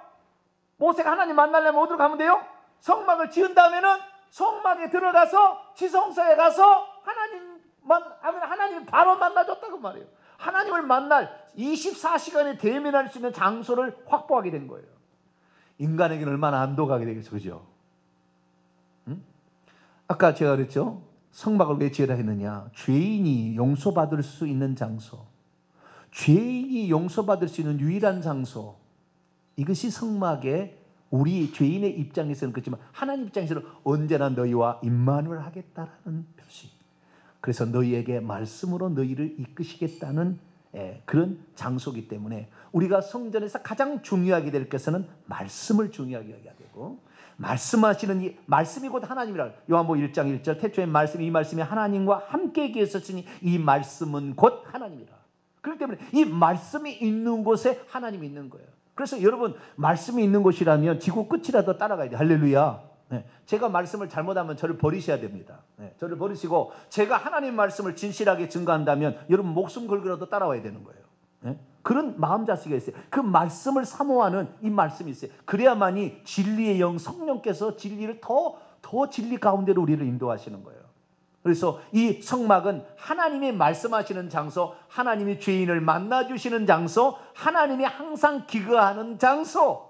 모세가 하나님 만나려면 어디로 가면 돼요? 성막을 지은 다음에는 성막에 들어가서 지성소에 가서 하나님 바로 만나줬다 그 말이에요. 하나님을 만날 24시간에 대면할 수 있는 장소를 확보하게 된 거예요. 인간에게는 얼마나 안도가 되겠죠, 그죠? 아까 제가 그랬죠? 성막을 왜 지으라 했느냐? 죄인이 용서받을 수 있는 장소, 죄인이 용서받을 수 있는 유일한 장소, 이것이 성막의, 우리 죄인의 입장에서는 그렇지만 하나님 입장에서는 언제나 너희와 임마누엘 하겠다라는 표시. 그래서 너희에게 말씀으로 너희를 이끄시겠다는 그런 장소이기 때문에 우리가 성전에서 가장 중요하게 될 것은 말씀을 중요하게 해야 되고, 말씀하시는 이 말씀이 곧 하나님이라. 요한복음 1장 1절 태초에 말씀이, 이 말씀이 하나님과 함께 계셨으니 이 말씀은 곧 하나님이라. 그렇기 때문에 이 말씀이 있는 곳에 하나님이 있는 거예요. 그래서 여러분, 말씀이 있는 곳이라면 지구 끝이라도 따라가야 돼요. 할렐루야. 제가 말씀을 잘못하면 저를 버리셔야 됩니다. 저를 버리시고 제가 하나님 말씀을 진실하게 증거한다면 여러분 목숨 걸고라도 따라와야 되는 거예요. 그런 마음 자세가 있어요. 그 말씀을 사모하는 이 말씀이 있어요. 그래야만이 진리의 영 성령께서 진리를 더 진리 가운데로 우리를 인도하시는 거예요. 그래서 이 성막은 하나님이 말씀하시는 장소, 하나님이 죄인을 만나주시는 장소, 하나님이 항상 기거하는 장소,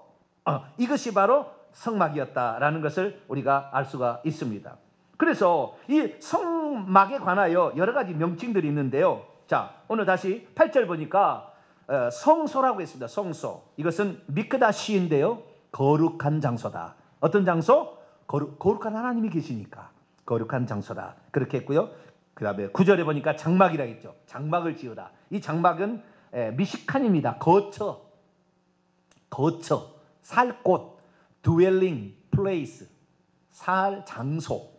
이것이 바로 성막이었다라는 것을 우리가 알 수가 있습니다. 그래서 이 성막에 관하여 여러 가지 명칭들이 있는데요. 자, 오늘 다시 8절 보니까 성소라고 했습니다. 성소. 이것은 미크다시인데요. 거룩한 장소다. 어떤 장소? 거룩한 하나님이 계시니까 거룩한 장소다. 그렇게 했고요. 그 다음에 9절에 보니까 장막이라고 했죠. 장막을 지으라. 이 장막은 미시칸입니다. 거처, 살 곳, dwelling place, 살 장소,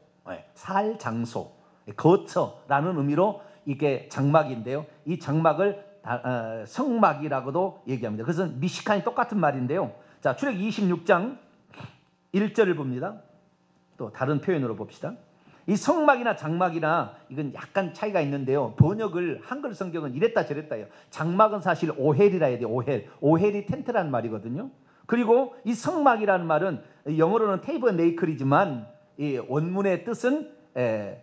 거처라는 의미로 이게 장막인데요. 이 장막을 성막이라고도 얘기합니다. 그것은 미시칸이 똑같은 말인데요. 자, 출애굽기 26장 1절을 봅니다. 또 다른 표현으로 봅시다. 이 성막이나 장막이나 이건 약간 차이가 있는데요. 번역을 한글 성경은 이랬다 저랬다 해요. 장막은 사실 오헬이라 해야 돼요. 오헬이 텐트라는 말이거든요. 그리고 이 성막이라는 말은 영어로는 테이버네이클이지만 이 원문의 뜻은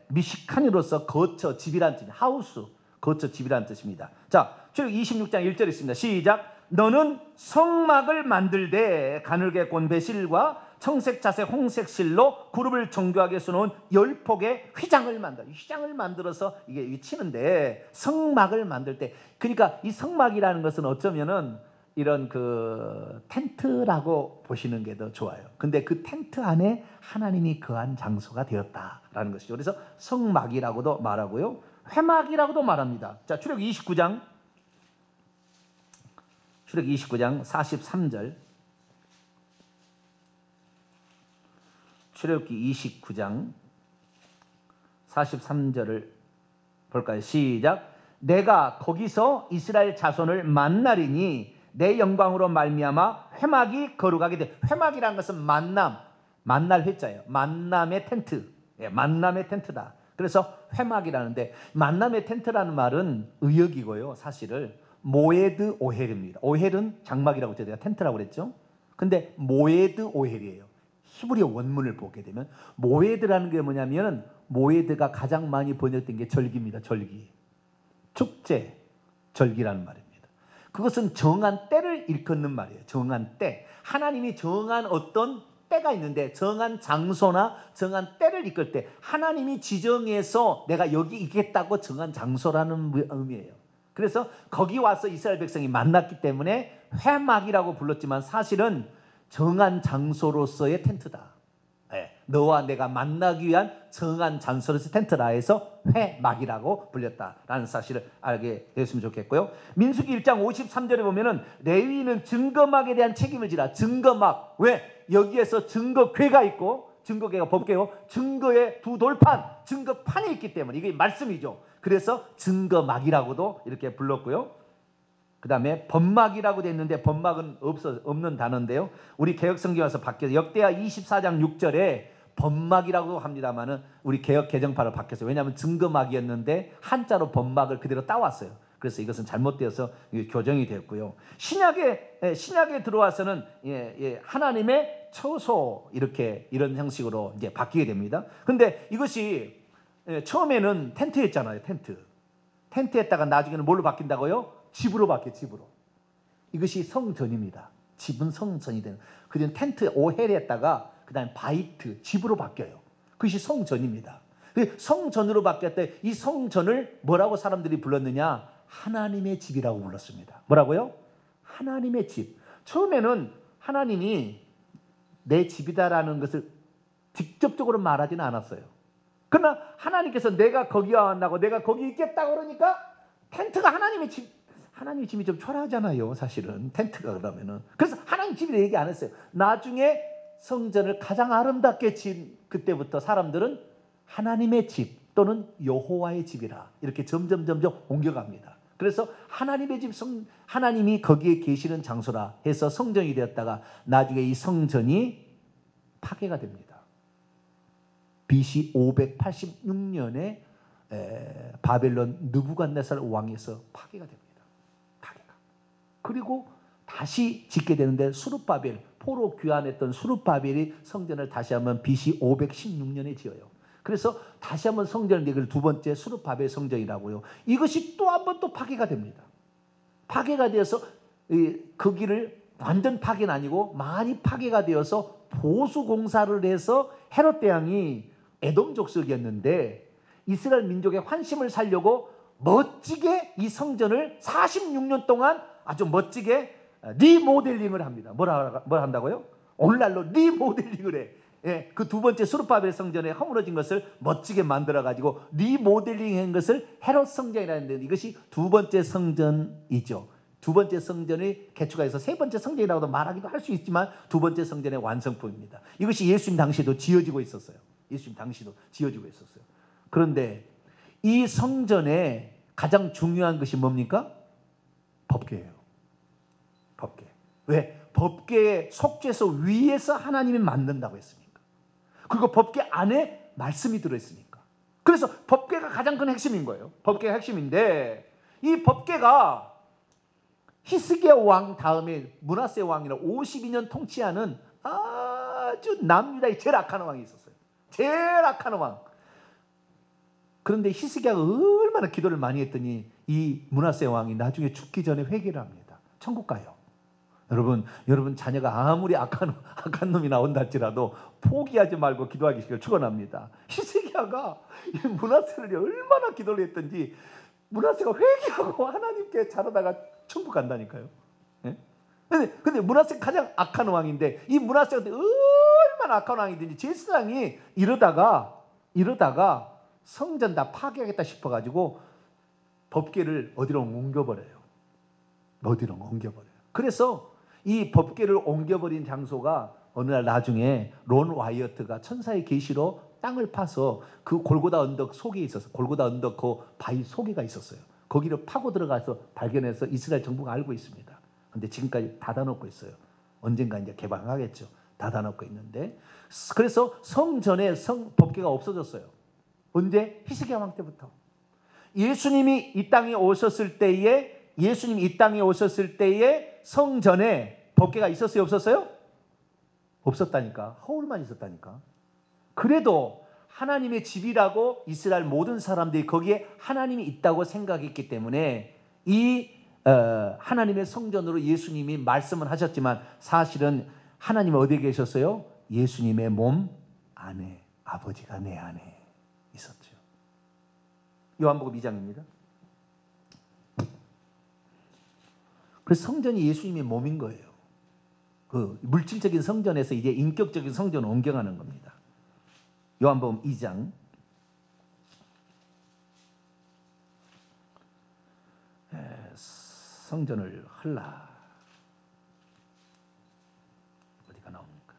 미시칸으로서 거처 집이란 뜻, 하우스, 거처 집이란 뜻입니다. 자, 출애굽기 26장 1절 있습니다. 시작. 너는 성막을 만들되 가늘게 꼰 배실과 청색, 자색, 홍색 실로 그룹을 정교하게 써놓은 10폭의 휘장을 만들어서 이게 치는데, 성막을 만들 때, 그러니까 이 성막이라는 것은 어쩌면은 이런 그 텐트라고 보시는 게 더 좋아요. 근데 그 텐트 안에 하나님이 거한 장소가 되었다라는 것이죠. 그래서 성막이라고도 말하고요, 회막이라고도 말합니다. 자, 출애굽기 29장 43절. 출애굽기 29장 43절을 볼까요? 시작. 내가 거기서 이스라엘 자손을 만나리니 내 영광으로 말미암아 회막이 거룩하게 돼. 회막이라는 것은 만날 회자예요. 만남의 텐트. 만남의 텐트다. 그래서 회막이라는데, 만남의 텐트라는 말은 의역이고요, 사실을 모에드 오헬입니다. 오헬은 장막이라고 제가 텐트라고 그랬죠. 근데 모에드 오헬이에요. 히브리어 원문을 보게 되면 모에드라는 게 뭐냐면, 모에드가 가장 많이 번역된 게 절기입니다. 절기, 축제, 절기라는 말입니다. 그것은 정한 때를 일컫는 말이에요. 정한 때. 하나님이 정한 어떤 때가 있는데, 정한 장소나 정한 때를 이끌 때 하나님이 지정해서 내가 여기 있겠다고 정한 장소라는 의미예요. 그래서 거기 와서 이스라엘 백성이 만났기 때문에 회막이라고 불렀지만, 사실은 정한 장소로서의 텐트다. 너와 내가 만나기 위한 정한 장소로서의 텐트라 해서 회막이라고 불렸다라는 사실을 알게 되었으면 좋겠고요. 민수기 1장 53절에 보면은 레위인은 증거막에 대한 책임을 지라. 증거막. 왜? 여기에서 증거궤가 있고, 증거궤가 법궤요, 증거의 두 돌판, 증거판이 있기 때문에 이게 말씀이죠. 그래서 증거막이라고도 이렇게 불렀고요. 그 다음에 법막이라고 되어 있는데, 법막은 없는 단어인데요, 우리 개혁성경에 와서 바뀌어서 역대하 24장 6절에 법막이라고 합니다만은 우리 개혁 개정판으로 바뀌었어요. 왜냐하면 증거막이었는데 한자로 법막을 그대로 따왔어요. 그래서 이것은 잘못되어서 교정이 되었고요. 신약에 들어와서는 하나님의 처소, 이런 형식으로 이제 바뀌게 됩니다. 근데 이것이 처음에는 텐트였잖아요. 텐트였다가 나중에는 뭘로 바뀐다고요? 집으로 바뀌어요. 집으로. 이것이 성전입니다. 집은 성전이 되는. 그전 텐트 오헬했다가 그 다음에 바이트, 집으로 바뀌어요. 그것이 성전입니다. 성전으로 바뀌었대. 이 성전을 뭐라고 사람들이 불렀느냐? 하나님의 집이라고 불렀습니다. 뭐라고요? 하나님의 집. 처음에는 하나님이 내 집이다라는 것을 직접적으로 말하지는 않았어요. 그러나 하나님께서 내가 거기 왔다고, 내가 거기 있겠다고 그러니까, 텐트가 하나님의 집, 하나님의 집이 좀 초라하잖아요, 사실은. 텐트가 그러면은. 그래서 하나님 집이라 얘기 안 했어요. 나중에 성전을 가장 아름답게 지은 그때부터 사람들은 하나님의 집 또는 여호와의 집이라 이렇게 점점 옮겨갑니다. 그래서 하나님의 집, 하나님이 거기에 계시는 장소라 해서 성전이 되었다가 나중에 이 성전이 파괴가 됩니다. BC 586년에 바벨론 느부갓네살 왕에서 파괴가 됩니다. 그리고 다시 짓게 되는데, 수룹바벨, 포로 귀환했던 수룹바벨이 성전을 다시 한번 BC 516년에 지어요. 그래서 다시 한번 성전을, 이걸 두 번째 수룹바벨 성전이라고요. 이것이 또 한 번 또 파괴가 됩니다. 파괴가 되어서 거기를 완전 파괴는 아니고 많이 파괴가 되어서 보수 공사를 해서 헤롯 대왕이 에돔 족속이었는데 이스라엘 민족의 환심을 살려고 멋지게 이 성전을 46년 동안 아주 멋지게 리모델링을 합니다. 뭐라 한다고요? 오늘날로 리모델링을 해. 예, 그 두 번째 수르바벨 성전에 허물어진 것을 멋지게 만들어가지고 리모델링한 것을 헤롯 성전이라는데, 이것이 두 번째 성전이죠. 두 번째 성전이 개축가 해서 세 번째 성전이라고도 말하기도 할 수 있지만 두 번째 성전의 완성품입니다. 이것이 예수님 당시에도 지어지고 있었어요. 예수님 당시도 지어지고 있었어요. 그런데 이 성전에 가장 중요한 것이 뭡니까? 법궤예요. 법궤. 왜? 법궤의 속죄소 위에서 하나님이 만든다고 했습니까? 그리고 법궤 안에 말씀이 들어있으니까. 그래서 법궤가 가장 큰 핵심인 거예요. 법궤가 핵심인데, 이 법궤가 히스기야 왕 다음에 므낫세 왕이라 52년 통치하는 아주 남유다의 제일 악한 왕이 있었어요. 제일 악한 왕. 그런데 히스기야가 얼마나 기도를 많이 했더니 이 므낫세 왕이 나중에 죽기 전에 회개를 합니다. 천국 가요. 여러분 자녀가 아무리 악한 놈이 나온다 할지라도 포기하지 말고 기도하기를 축원합니다. 히스기야가 이 므낫세를 얼마나 기도를 했던지 므낫세가 회개하고 하나님께 잘하다가 천국 간다니까요. 예? 근데 므낫세가 가장 악한 왕인데 이 므낫세가 얼마나 악한 왕이든지 제사장이 이러다가 성전 다 파괴하겠다 싶어가지고 법궤를 어디로 옮겨버려요. 그래서 이 법궤를 옮겨버린 장소가 어느 날 나중에 론 와이어트가 천사의 계시로 땅을 파서 그 골고다 언덕 속에 있었어요. 골고다 언덕 그 바위 속에가 있었어요. 거기를 파고 들어가서 발견해서 이스라엘 정부가 알고 있습니다. 근데 지금까지 닫아놓고 있어요. 언젠가 이제 개방하겠죠. 닫아놓고 있는데, 그래서 성전에 법궤가 없어졌어요. 언제? 히스기야 왕 때부터. 예수님이 이 땅에 오셨을 때에 성전에 법궤가 있었어요, 없었어요? 없었다니까. 허울만 있었다니까. 그래도 하나님의 집이라고 이스라엘 모든 사람들이 거기에 하나님이 있다고 생각했기 때문에 이 하나님의 성전으로 예수님이 말씀을 하셨지만 사실은 하나님은 어디에 계셨어요? 예수님의 몸 안에, 아버지가 내 안에 있었죠. 요한복음 2장입니다. 그래서 성전이 예수님의 몸인 거예요. 그 물질적인 성전에서 이제 인격적인 성전을 옮겨가는 겁니다. 요한복음 2장 성전을 헐라. 어디가 나옵니까?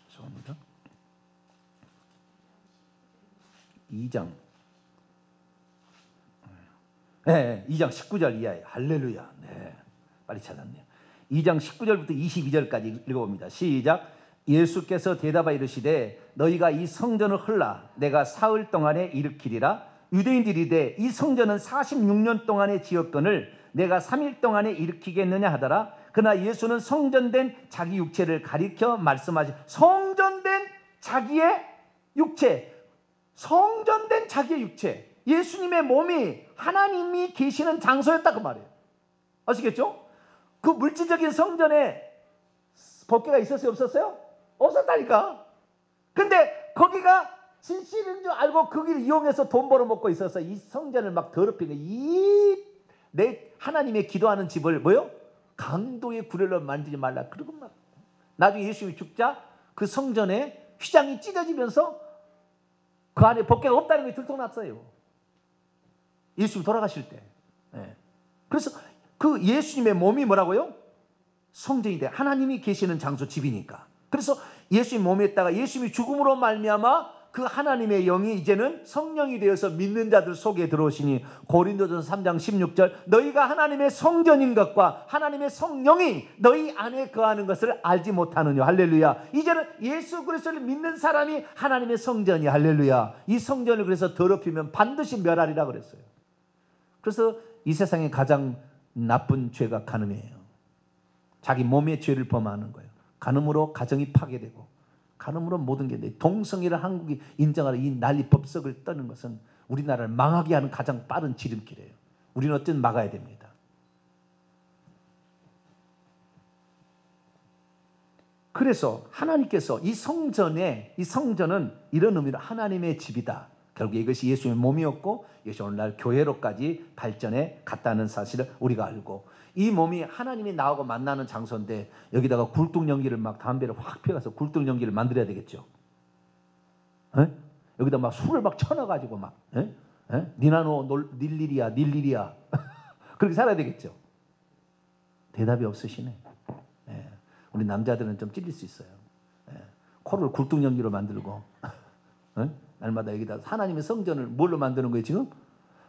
죄송합니다. 2장 2장 19절 이하에 할렐루야. 네, 빨리 찾았네요. 2장 19절부터 22절까지 읽어봅니다. 시작. 예수께서 대답하여 이르시되 너희가 이 성전을 헐라 내가 사흘 동안에 일으키리라. 유대인들이 이르되 이 성전은 46년 동안의 지었건을 내가 3일 동안에 일으키겠느냐 하더라. 그러나 예수는 성전된 자기 육체를 가리켜 말씀하시. 성전된 자기의 육체, 성전된 자기의 육체, 예수님의 몸이 하나님이 계시는 장소였다 그 말이에요. 아시겠죠? 그 물질적인 성전에 법궤가 있었어요, 없었어요? 없었다니까. 근데 거기가 진실인 줄 알고 거기를 이용해서 돈 벌어먹고 있어서 이 성전을 막 더럽히는 내 하나님의 기도하는 집을 뭐요? 강도의 구렬로 만들지 말라. 그러고 막 나중에 예수님이 죽자 그 성전에 휘장이 찢어지면서 그 안에 법궤가 없다는 게 들통났어요. 예수님 돌아가실 때. 네. 그래서 그 예수님의 몸이 뭐라고요? 성전이 돼. 하나님이 계시는 장소, 집이니까. 그래서 예수님 몸에다가 예수님이 죽음으로 말미암아 그 하나님의 영이 이제는 성령이 되어서 믿는 자들 속에 들어오시니 고린도전서 3장 16절 너희가 하나님의 성전인 것과 하나님의 성령이 너희 안에 거하는 것을 알지 못하느냐. 할렐루야. 이제는 예수 그리스도를 믿는 사람이 하나님의 성전이. 할렐루야. 이 성전을 그래서 더럽히면 반드시 멸하리라 그랬어요. 그래서 이 세상에 가장 나쁜 죄가 간음이에요. 자기 몸의 죄를 범하는 거예요. 간음으로 가정이 파괴되고 간음으로 모든 게 동성애를 한국이 인정하는 이 난리 법석을 떠는 것은 우리나라를 망하게 하는 가장 빠른 지름길이에요. 우리는 어쨌든 막아야 됩니다. 그래서 하나님께서 이 성전은 이런 의미로 하나님의 집이다. 결국 이것이 예수님의 몸이었고 이것이 오늘날 교회로까지 발전해 갔다는 사실을 우리가 알고 이 몸이 하나님이 나하고 만나는 장소인데 여기다가 굴뚝연기를 막 담배를 확 피워서 굴뚝연기를 만들어야 되겠죠. 에? 여기다 막 술을 막 쳐넣어가지고 막 니나노 닐리리야 그렇게 살아야 되겠죠. 대답이 없으시네. 예. 우리 남자들은 좀 찔릴 수 있어요. 예. 코를 굴뚝연기로 만들고 날마다 여기다 하나님의 성전을 뭘로 만드는 거예요 지금?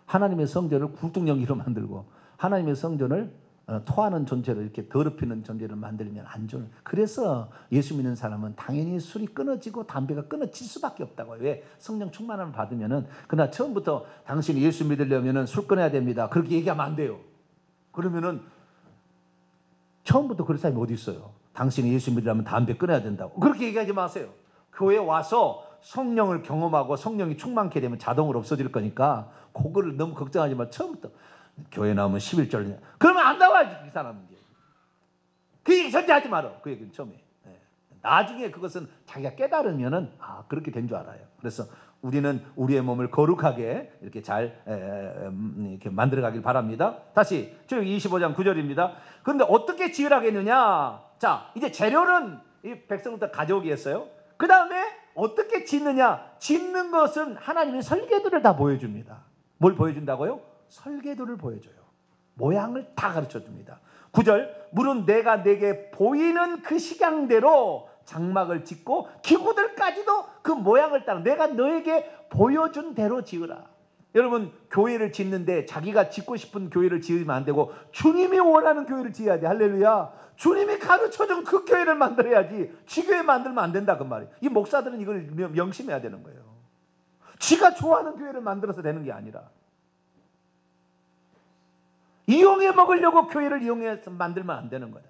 하나님의 성전을 굴뚝연기로 만들고 하나님의 성전을 토하는 존재로 이렇게 더럽히는 존재를 만들면 안 좋은. 그래서 예수 믿는 사람은 당연히 술이 끊어지고 담배가 끊어질 수밖에 없다고요. 왜? 성령 충만함을 받으면은. 그러나 처음부터 당신이 예수 믿으려면은 술 끊어야 됩니다. 그렇게 얘기하면 안 돼요. 그러면은 처음부터 그런 사람이 어디 있어요? 당신이 예수 믿으려면 담배 끊어야 된다고. 그렇게 얘기하지 마세요. 교회 와서 성령을 경험하고 성령이 충만케 되면 자동으로 없어질 거니까 그거를 너무 걱정하지 마. 처음부터 교회 나오면 11절 그러면 안 나와야지 이 사람은. 그 얘기 절대 하지 마라. 그 얘기는 처음에. 나중에 그것은 자기가 깨달으면은 그렇게 된 줄 알아요. 그래서 우리는 우리의 몸을 거룩하게 이렇게 잘 이렇게 만들어가길 바랍니다. 다시 출애굽기 25장 9절입니다. 그런데 어떻게 지으라겠느냐? 자, 이제 재료는 이 백성부터 가져오게 했어요. 그 다음에 어떻게 짓느냐? 짓는 것은 하나님이 설계도를 다 보여줍니다. 뭘 보여준다고요? 설계도를 보여줘요. 모양을 다 가르쳐줍니다. 9절, 물은 내가 내게 보이는 그 식양대로 장막을 짓고 기구들까지도 그 모양을 따라 내가 너에게 보여준 대로 지으라. 여러분, 교회를 짓는데 자기가 짓고 싶은 교회를 지으면 안 되고 주님이 원하는 교회를 지어야 돼. 할렐루야. 주님이 가르쳐준 그 교회를 만들어야지 지교회 만들면 안 된다 그 말이에요. 이 목사들은 이걸 명심해야 되는 거예요. 지가 좋아하는 교회를 만들어서 되는 게 아니라 이용해 먹으려고 교회를 이용해서 만들면 안 되는 거예요.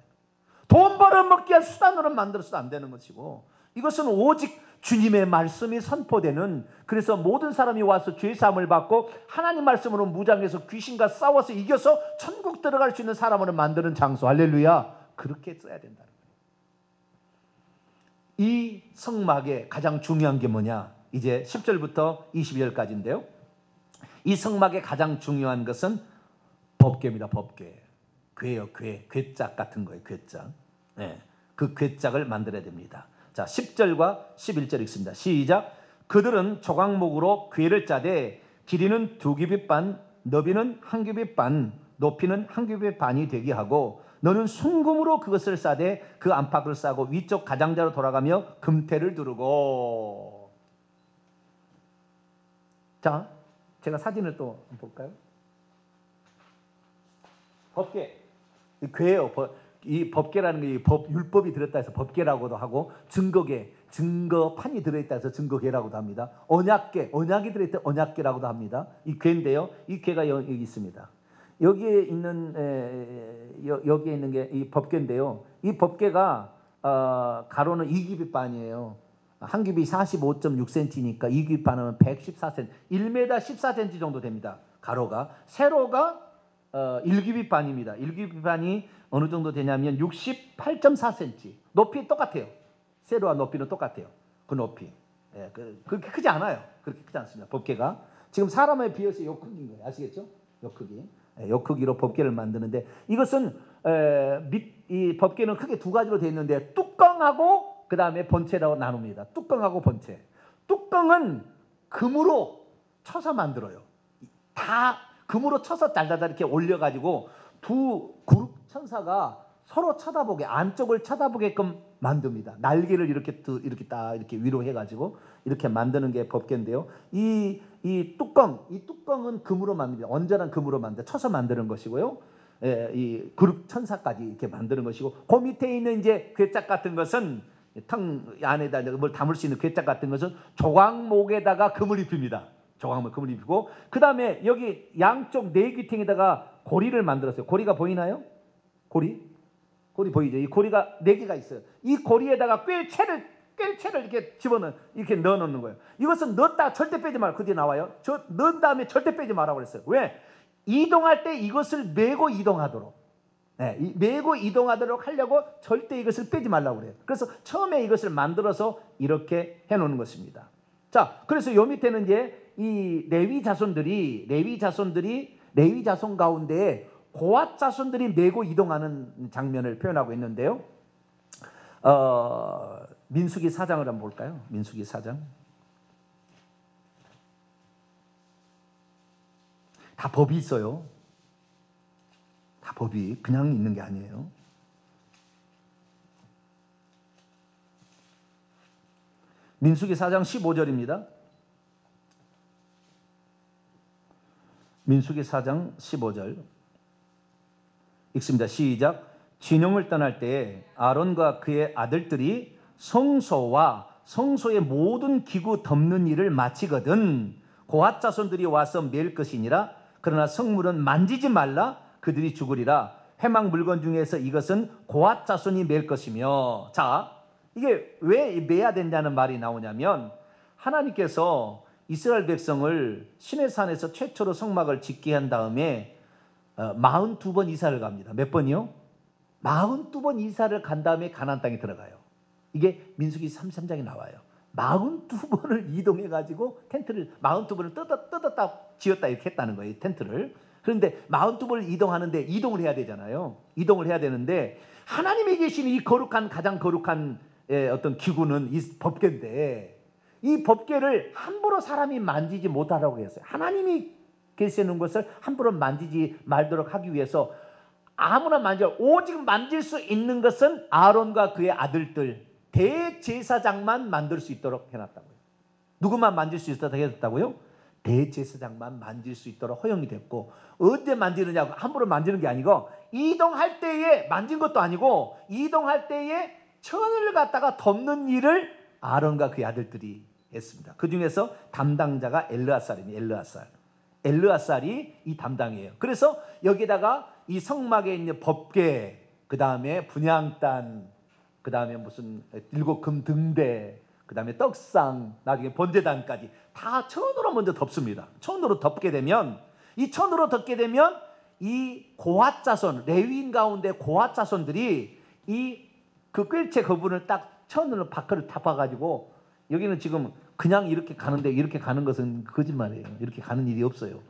돈 벌어먹기 위한 수단으로 만들어서도 안 되는 것이고, 이것은 오직 주님의 말씀이 선포되는, 그래서 모든 사람이 와서 죄사함을 받고 하나님 말씀으로 무장해서 귀신과 싸워서 이겨서 천국 들어갈 수 있는 사람으로 만드는 장소. 할렐루야. 그렇게 써야 된다는 거예요. 이 성막의 가장 중요한 게 뭐냐? 이제 10절부터 22절까지인데요. 이 성막의 가장 중요한 것은 법궤입니다. 법궤. 궤요, 궤. 궤짝 같은 거예요. 궤짝. 네, 그 궤짝을 만들어야 됩니다. 자, 10절과 11절 읽습니다. 시작. 그들은 조각목으로 궤를 짜되 길이는 2규빗 반, 너비는 1규빗 반, 높이는 1규빗 반이 되게 하고 너는 순금으로 그것을 싸되 그 안팎을 싸고 위쪽 가장자로 돌아가며 금태를 두르고. 자, 제가 사진을 또 볼까요? 법궤. 궤예요. 이 법궤라는 게 율법이 들었다 해서 법궤라고도 하고, 증거궤, 증거판이 들어있다 해서 증거궤라고도 합니다. 언약궤, 언약이 들어있다 언약궤라고도 합니다. 이 궤인데요, 이 궤가 여기 있습니다. 여기에 있는 게 이 법궤인데요, 이 법궤가 가로는 2규빗 반이에요. 한 규빗이 45.6cm니까 2규빗 반은 114cm, 1m 14cm 정도 됩니다. 가로가. 세로가 1규빗 반입니다. 1규빗 반이 어느 정도 되냐면 68.4cm. 높이 똑같아요. 세로와 높이는 똑같아요. 그 높이. 그렇게 크지 않아요. 그렇게 크지 않습니다. 법궤가. 지금 사람에 비해서 요 크기인 거예요. 아시겠죠? 요 크기. 요 크기로 법궤를 만드는데, 이것은 이 법궤는 크게 두 가지로 되어 있는데, 뚜껑하고 그 다음에 본체라고 나눕니다. 뚜껑하고 본체. 뚜껑은 금으로 쳐서 만들어요. 다 금으로 쳐서 달달달 이렇게 올려가지고 두 그룹 천사가 서로 쳐다보게, 안쪽을 쳐다보게끔 만듭니다. 날개를 이렇게 딱 이렇게 위로 해가지고 이렇게 만드는 게 법궤인데요. 이 뚜껑은 금으로 만듭니다. 온전한 금으로 만들, 쳐서 만드는 것이고요. 이 그룹 천사까지 이렇게 만드는 것이고, 그 밑에 있는 이제 궤짝 같은 것은 텅 안에다 뭘 담을 수 있는 궤짝 같은 것은 조각목에다가 금을 입힙니다. 조각목 금을 입히고, 그 다음에 여기 양쪽 네 귀퉁이에다가 고리를 만들었어요. 고리가 보이나요? 고리 보이죠? 이 고리가 네 개가 있어요. 이 고리에다가 꿰채를 이렇게 이렇게 넣어놓는 거예요. 이것은 넣었다 절대 빼지 말고, 그 뒤에 나와요. 넣은 다음에 절대 빼지 말라고 그랬어요. 왜? 이동할 때 이것을 메고 이동하도록. 메고 이동하도록 하려고 절대 이것을 빼지 말라고 그래요. 그래서 처음에 이것을 만들어서 이렇게 해놓는 것입니다. 자, 그래서 요 밑에는 이제 이 레위 자손 가운데 고앗 자손들이 메고 이동하는 장면을 표현하고 있는데요. 민수기 4장을 한번 볼까요? 민수기 4장. 다 법이 있어요. 다 법이 그냥 있는 게 아니에요. 민수기 4장 15절입니다. 민수기 4장 15절 읽습니다. 시작. 진영을 떠날 때에 아론과 그의 아들들이 성소와 성소의 모든 기구 덮는 일을 마치거든 고앗 자손들이 와서 맬 것이니라. 그러나 성물은 만지지 말라. 그들이 죽으리라. 회막 물건 중에서 이것은 고앗 자손이 맬 것이며. 자, 이게 왜 매야 된다는 말이 나오냐면 하나님께서 이스라엘 백성을 시내산에서 최초로 성막을 짓게 한 다음에 42번 이사를 갑니다. 몇 번이요? 42번 이사를 간 다음에 가나안 땅에 들어가요. 이게 민수기 33장에 나와요. 42번을 이동해 가지고 텐트를 42번을 뜯었다 지었다 이렇게 했다는 거예요. 텐트를. 그런데 42번을 이동하는데 이동을 해야 되잖아요. 이동을 해야 되는데 하나님이 계시는 이 거룩한 가장 거룩한 어떤 기구는 이 법궤인데 이 법궤를 함부로 사람이 만지지 못하라고 했어요. 하나님이 계시는 것을 함부로 만지지 말도록 하기 위해서 아무나 오직 만질 수 있는 것은 아론과 그의 아들들 대제사장만 만들 수 있도록 해놨다고요. 누구만 만질 수 있도록 해놨다고요? 대제사장만 만질 수 있도록 허용이 됐고, 언제 만지느냐고 함부로 만지는 게 아니고 이동할 때에 만진 것도 아니고 이동할 때에 천을 갖다가 덮는 일을 아론과 그의 아들들이 했습니다. 그 중에서 담당자가 엘르아살입니다. 엘르아살이 이 담당이에요. 그래서 여기다가 이 성막에 있는 법궤, 그 다음에 분향단, 그 다음에 무슨 7금 등대, 그 다음에 떡상, 나중에 번제단까지 다 천으로 먼저 덮습니다. 천으로 덮게 되면 이 천으로 덮게 되면 이 고앗 자손, 레위인 가운데 고앗 자손들이 이 그 꿰체 그분을 딱 천으로 바퀴를 타봐가지고, 여기는 지금 그냥 이렇게 가는데 이렇게 가는 것은 거짓말이에요. 이렇게 가는 일이 없어요.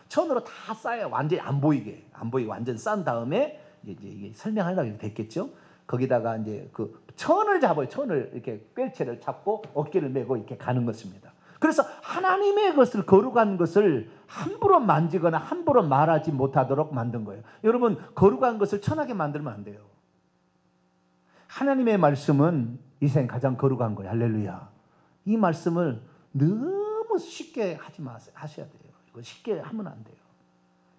천으로 다 쌓아요. 완전히 안 보이게 완전 싼 다음에 이게 설명하려고 됐겠죠. 거기다가 이제 그 천을 잡아요. 천을 이렇게 꿰체를 잡고 어깨를 메고 이렇게 가는 것입니다. 그래서 하나님의 것을 거룩한 것을 함부로 만지거나 함부로 말하지 못하도록 만든 거예요. 여러분, 거룩한 것을 천하게 만들면 안 돼요. 하나님의 말씀은 이 세상 가장 거룩한 거예요. 할렐루야. 이 말씀을 너무 쉽게 하지 마세요. 하셔야 돼요. 이거 쉽게 하면 안 돼요.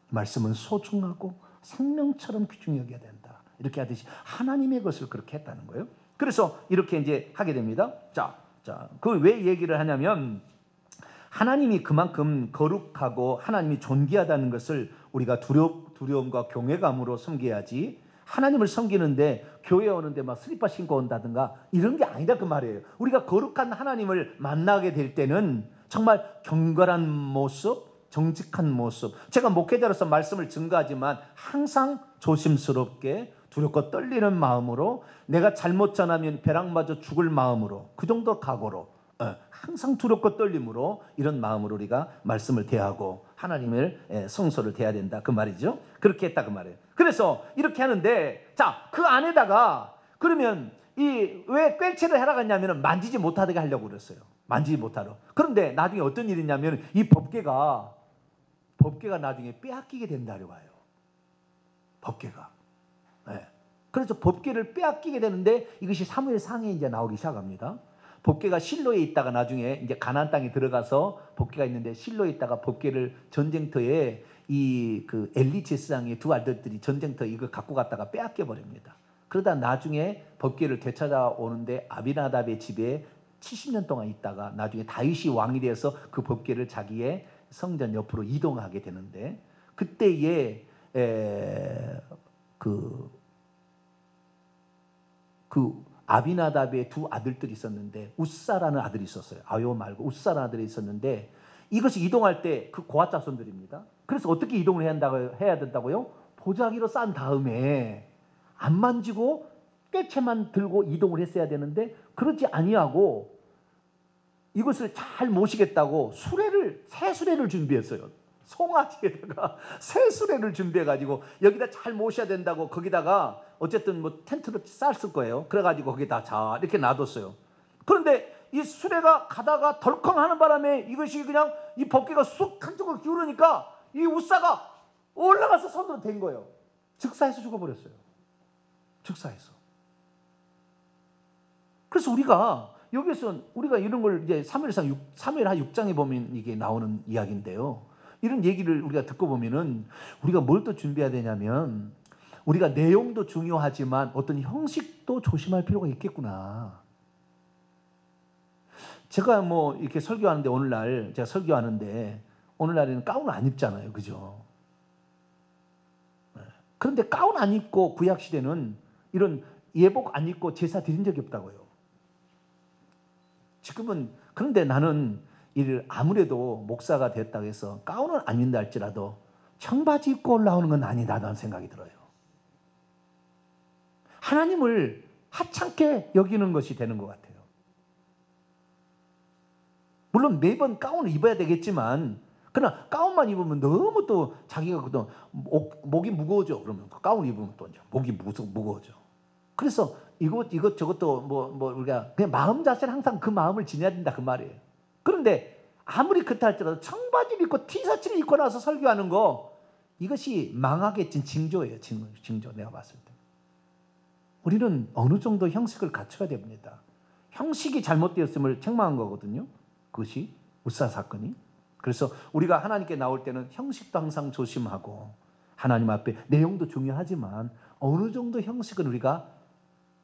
말씀은 소중하고 생명처럼 귀중히 여겨야 된다. 이렇게 하듯이 하나님의 것을 그렇게 했다는 거예요. 그래서 이렇게 이제 하게 됩니다. 자, 그 왜 얘기를 하냐면 하나님이 그만큼 거룩하고 하나님이 존귀하다는 것을 우리가 두려움과 경외감으로 섬겨야지, 하나님을 섬기는데 교회 오는데 막 슬리퍼 신고 온다든가 이런 게 아니다 그 말이에요. 우리가 거룩한 하나님을 만나게 될 때는 정말 경건한 모습, 정직한 모습. 제가 목회자로서 말씀을 증거하지만 항상 조심스럽게 두렵고 떨리는 마음으로, 내가 잘못 전하면 벼락 맞아 죽을 마음으로, 그 정도 각오로, 항상 두렵고 떨림으로 이런 마음으로 우리가 말씀을 대하고 하나님을 성소를 대해야 된다 그 말이죠. 그렇게 했다 그 말이에요. 그래서 이렇게 하는데, 자, 그 안에다가 그러면 이 왜 꿰체를 해라고 했냐면 만지지 못하게 하려고 그랬어요. 만지지 못하러. 그런데 나중에 어떤 일이 있냐면 이 법궤가 나중에 빼앗기게 된다고 해요. 법궤가. 네. 그래서 법궤를 빼앗기게 되는데 이것이 사무엘상에 이제 나오기 시작합니다. 법궤가 실로에 있다가 나중에 이제 가나안 땅에 들어가서 법궤가 있는데 실로에 있다가 법궤를 전쟁터에 이 그 엘리 제사장의 두 아들들이 전쟁터 이거 갖고 갔다가 빼앗겨 버립니다. 그러다 나중에 법궤를 되찾아오는데 아비나답의 집에 70년 동안 있다가 나중에 다윗이 왕이 되어서 그 법궤를 자기의 성전 옆으로 이동하게 되는데, 그때에 그 아비나답의 두 아들들이 있었는데 우사라는 아들이 있었어요. 아요 말고 우사라는 아들이 있었는데 이것이 이동할 때 그 고앗 자손들입니다. 그래서 어떻게 이동을 해야 된다고요? 보자기로 싼 다음에 안 만지고 꿰체만 들고 이동을 했어야 되는데 그러지 아니하고 이것을 잘 모시겠다고 새 수레를 준비했어요. 송아지에다가 새 수레를 준비해가지고 여기다 잘 모셔야 된다고 거기다가 어쨌든 뭐 텐트를 쌌을 거예요. 그래가지고 거기다 자 이렇게 놔뒀어요. 그런데 이 수레가 가다가 덜컹 하는 바람에 이것이 그냥 이 법궤가 쑥 한쪽으로 기울으니까 이 우사가 올라가서 손으로 댄 거예요. 즉사해서 죽어버렸어요. 즉사해서. 그래서 우리가 여기서 우리가 이런 걸 이제 사무엘하 6장에 보면 이게 나오는 이야기인데요. 이런 얘기를 우리가 듣고 보면은 우리가 뭘 또 준비해야 되냐면 우리가 내용도 중요하지만 어떤 형식도 조심할 필요가 있겠구나. 제가 뭐 이렇게 설교하는데 오늘날 제가 설교하는데 오늘날에는 가운을 안 입잖아요. 그죠? 그런데 가운 안 입고 구약 시대는 이런 예복 안 입고 제사 드린 적이 없다고요. 지금은 그런데 나는 이를 아무래도 목사가 됐다고 해서 가운은 안 입는다 할지라도 청바지 입고 올라오는 건 아니다라는 생각이 들어요. 하나님을 하찮게 여기는 것이 되는 것 같아요. 물론 매번 가운을 입어야 되겠지만 그러나 가운만 입으면 너무 또 자기가 또 목이 무거워져. 그러면 가운 입으면 또 이제 목이 무거워져. 그래서 이것 저것도 뭐 우리가 그냥 마음 자체는 항상 그 마음을 지녀야 된다 그 말이에요. 그런데 아무리 그렇다 할지라도 청바지를 입고 티셔츠를 입고 나서 설교하는 거 이것이 망하게 진 징조예요. 징조 내가 봤을 때. 우리는 어느 정도 형식을 갖춰야 됩니다. 형식이 잘못되었음을 책망한 거거든요. 그것이 우사 사건이. 그래서 우리가 하나님께 나올 때는 형식도 항상 조심하고 하나님 앞에 내용도 중요하지만 어느 정도 형식은 우리가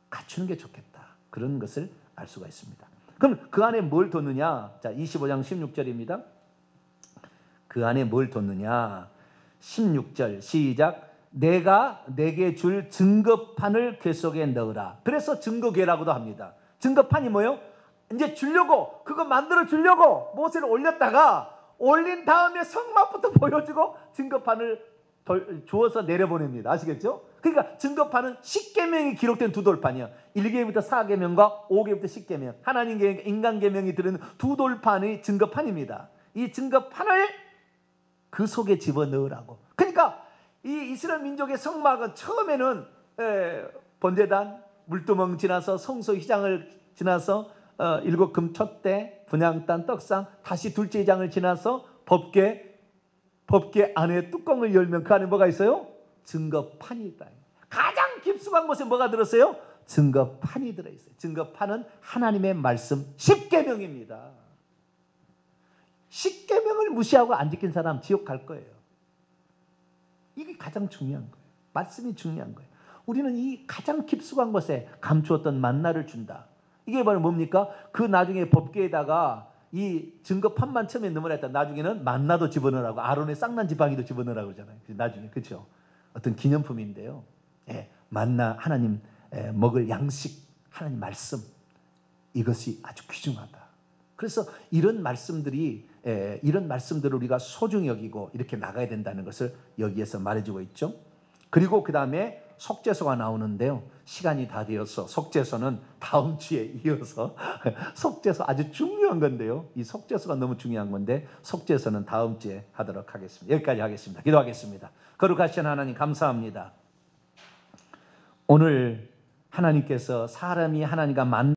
갖추는 게 좋겠다. 그런 것을 알 수가 있습니다. 그럼 그 안에 뭘 뒀느냐? 자, 25장 16절입니다. 그 안에 뭘 뒀느냐? 16절 시작. 내가 내게 줄 증거판을 궤 속에 넣으라. 그래서 증거궤라고도 합니다. 증거판이 뭐예요? 이제 주려고 그거 만들어 주려고 모세를 올렸다가 올린 다음에 성막부터 보여주고 증거판을 주어서 내려보냅니다. 아시겠죠? 그러니까 증거판은 10계명이 기록된 두 돌판이야. 1계명부터 4계명과 5계명부터 10계명. 하나님 계명, 인간 계명이 들은 두 돌판의 증거판입니다. 이 증거판을 그 속에 집어넣으라고. 그러니까 이 이스라엘 민족의 성막은 처음에는 번제단, 물두멍 지나서 성소 휘장을 지나서 일곱 금 촛대, 분향단, 떡상, 다시 둘째 장을 지나서 법궤 안에 뚜껑을 열면 그 안에 뭐가 있어요? 증거판이 있다. 가장 깊숙한 곳에 뭐가 들었어요? 증거판이 들어있어요. 증거판은 하나님의 말씀 10계명입니다. 10계명을 무시하고 안 지킨 사람 지옥 갈 거예요. 이게 가장 중요한 거예요. 말씀이 중요한 거예요. 우리는 이 가장 깊숙한 곳에 감추었던 만나를 준다. 이게 바로 뭡니까? 그 나중에 법궤에다가 이 증거판만 처음에 넣으라 했다. 나중에는 만나도 집어넣으라고, 아론의 쌍난 지팡이도 집어넣으라고 그러잖아요. 나중에. 그렇죠? 어떤 기념품인데요. 만나, 하나님 먹을 양식, 하나님 말씀, 이것이 아주 귀중하다. 그래서 이런 말씀들을 우리가 소중히 여기고 이렇게 나가야 된다는 것을 여기에서 말해주고 있죠. 그리고 그 다음에 속죄소가 나오는데요. 시간이 다 되어서 속죄소는 다음 주에 이어서 속죄소 아주 중요한 건데요. 이 속죄소가 너무 중요한 건데 속죄소는 다음 주에 하도록 하겠습니다. 여기까지 하겠습니다. 기도하겠습니다. 거룩하신 하나님 감사합니다. 오늘 하나님께서 사람이 하나님과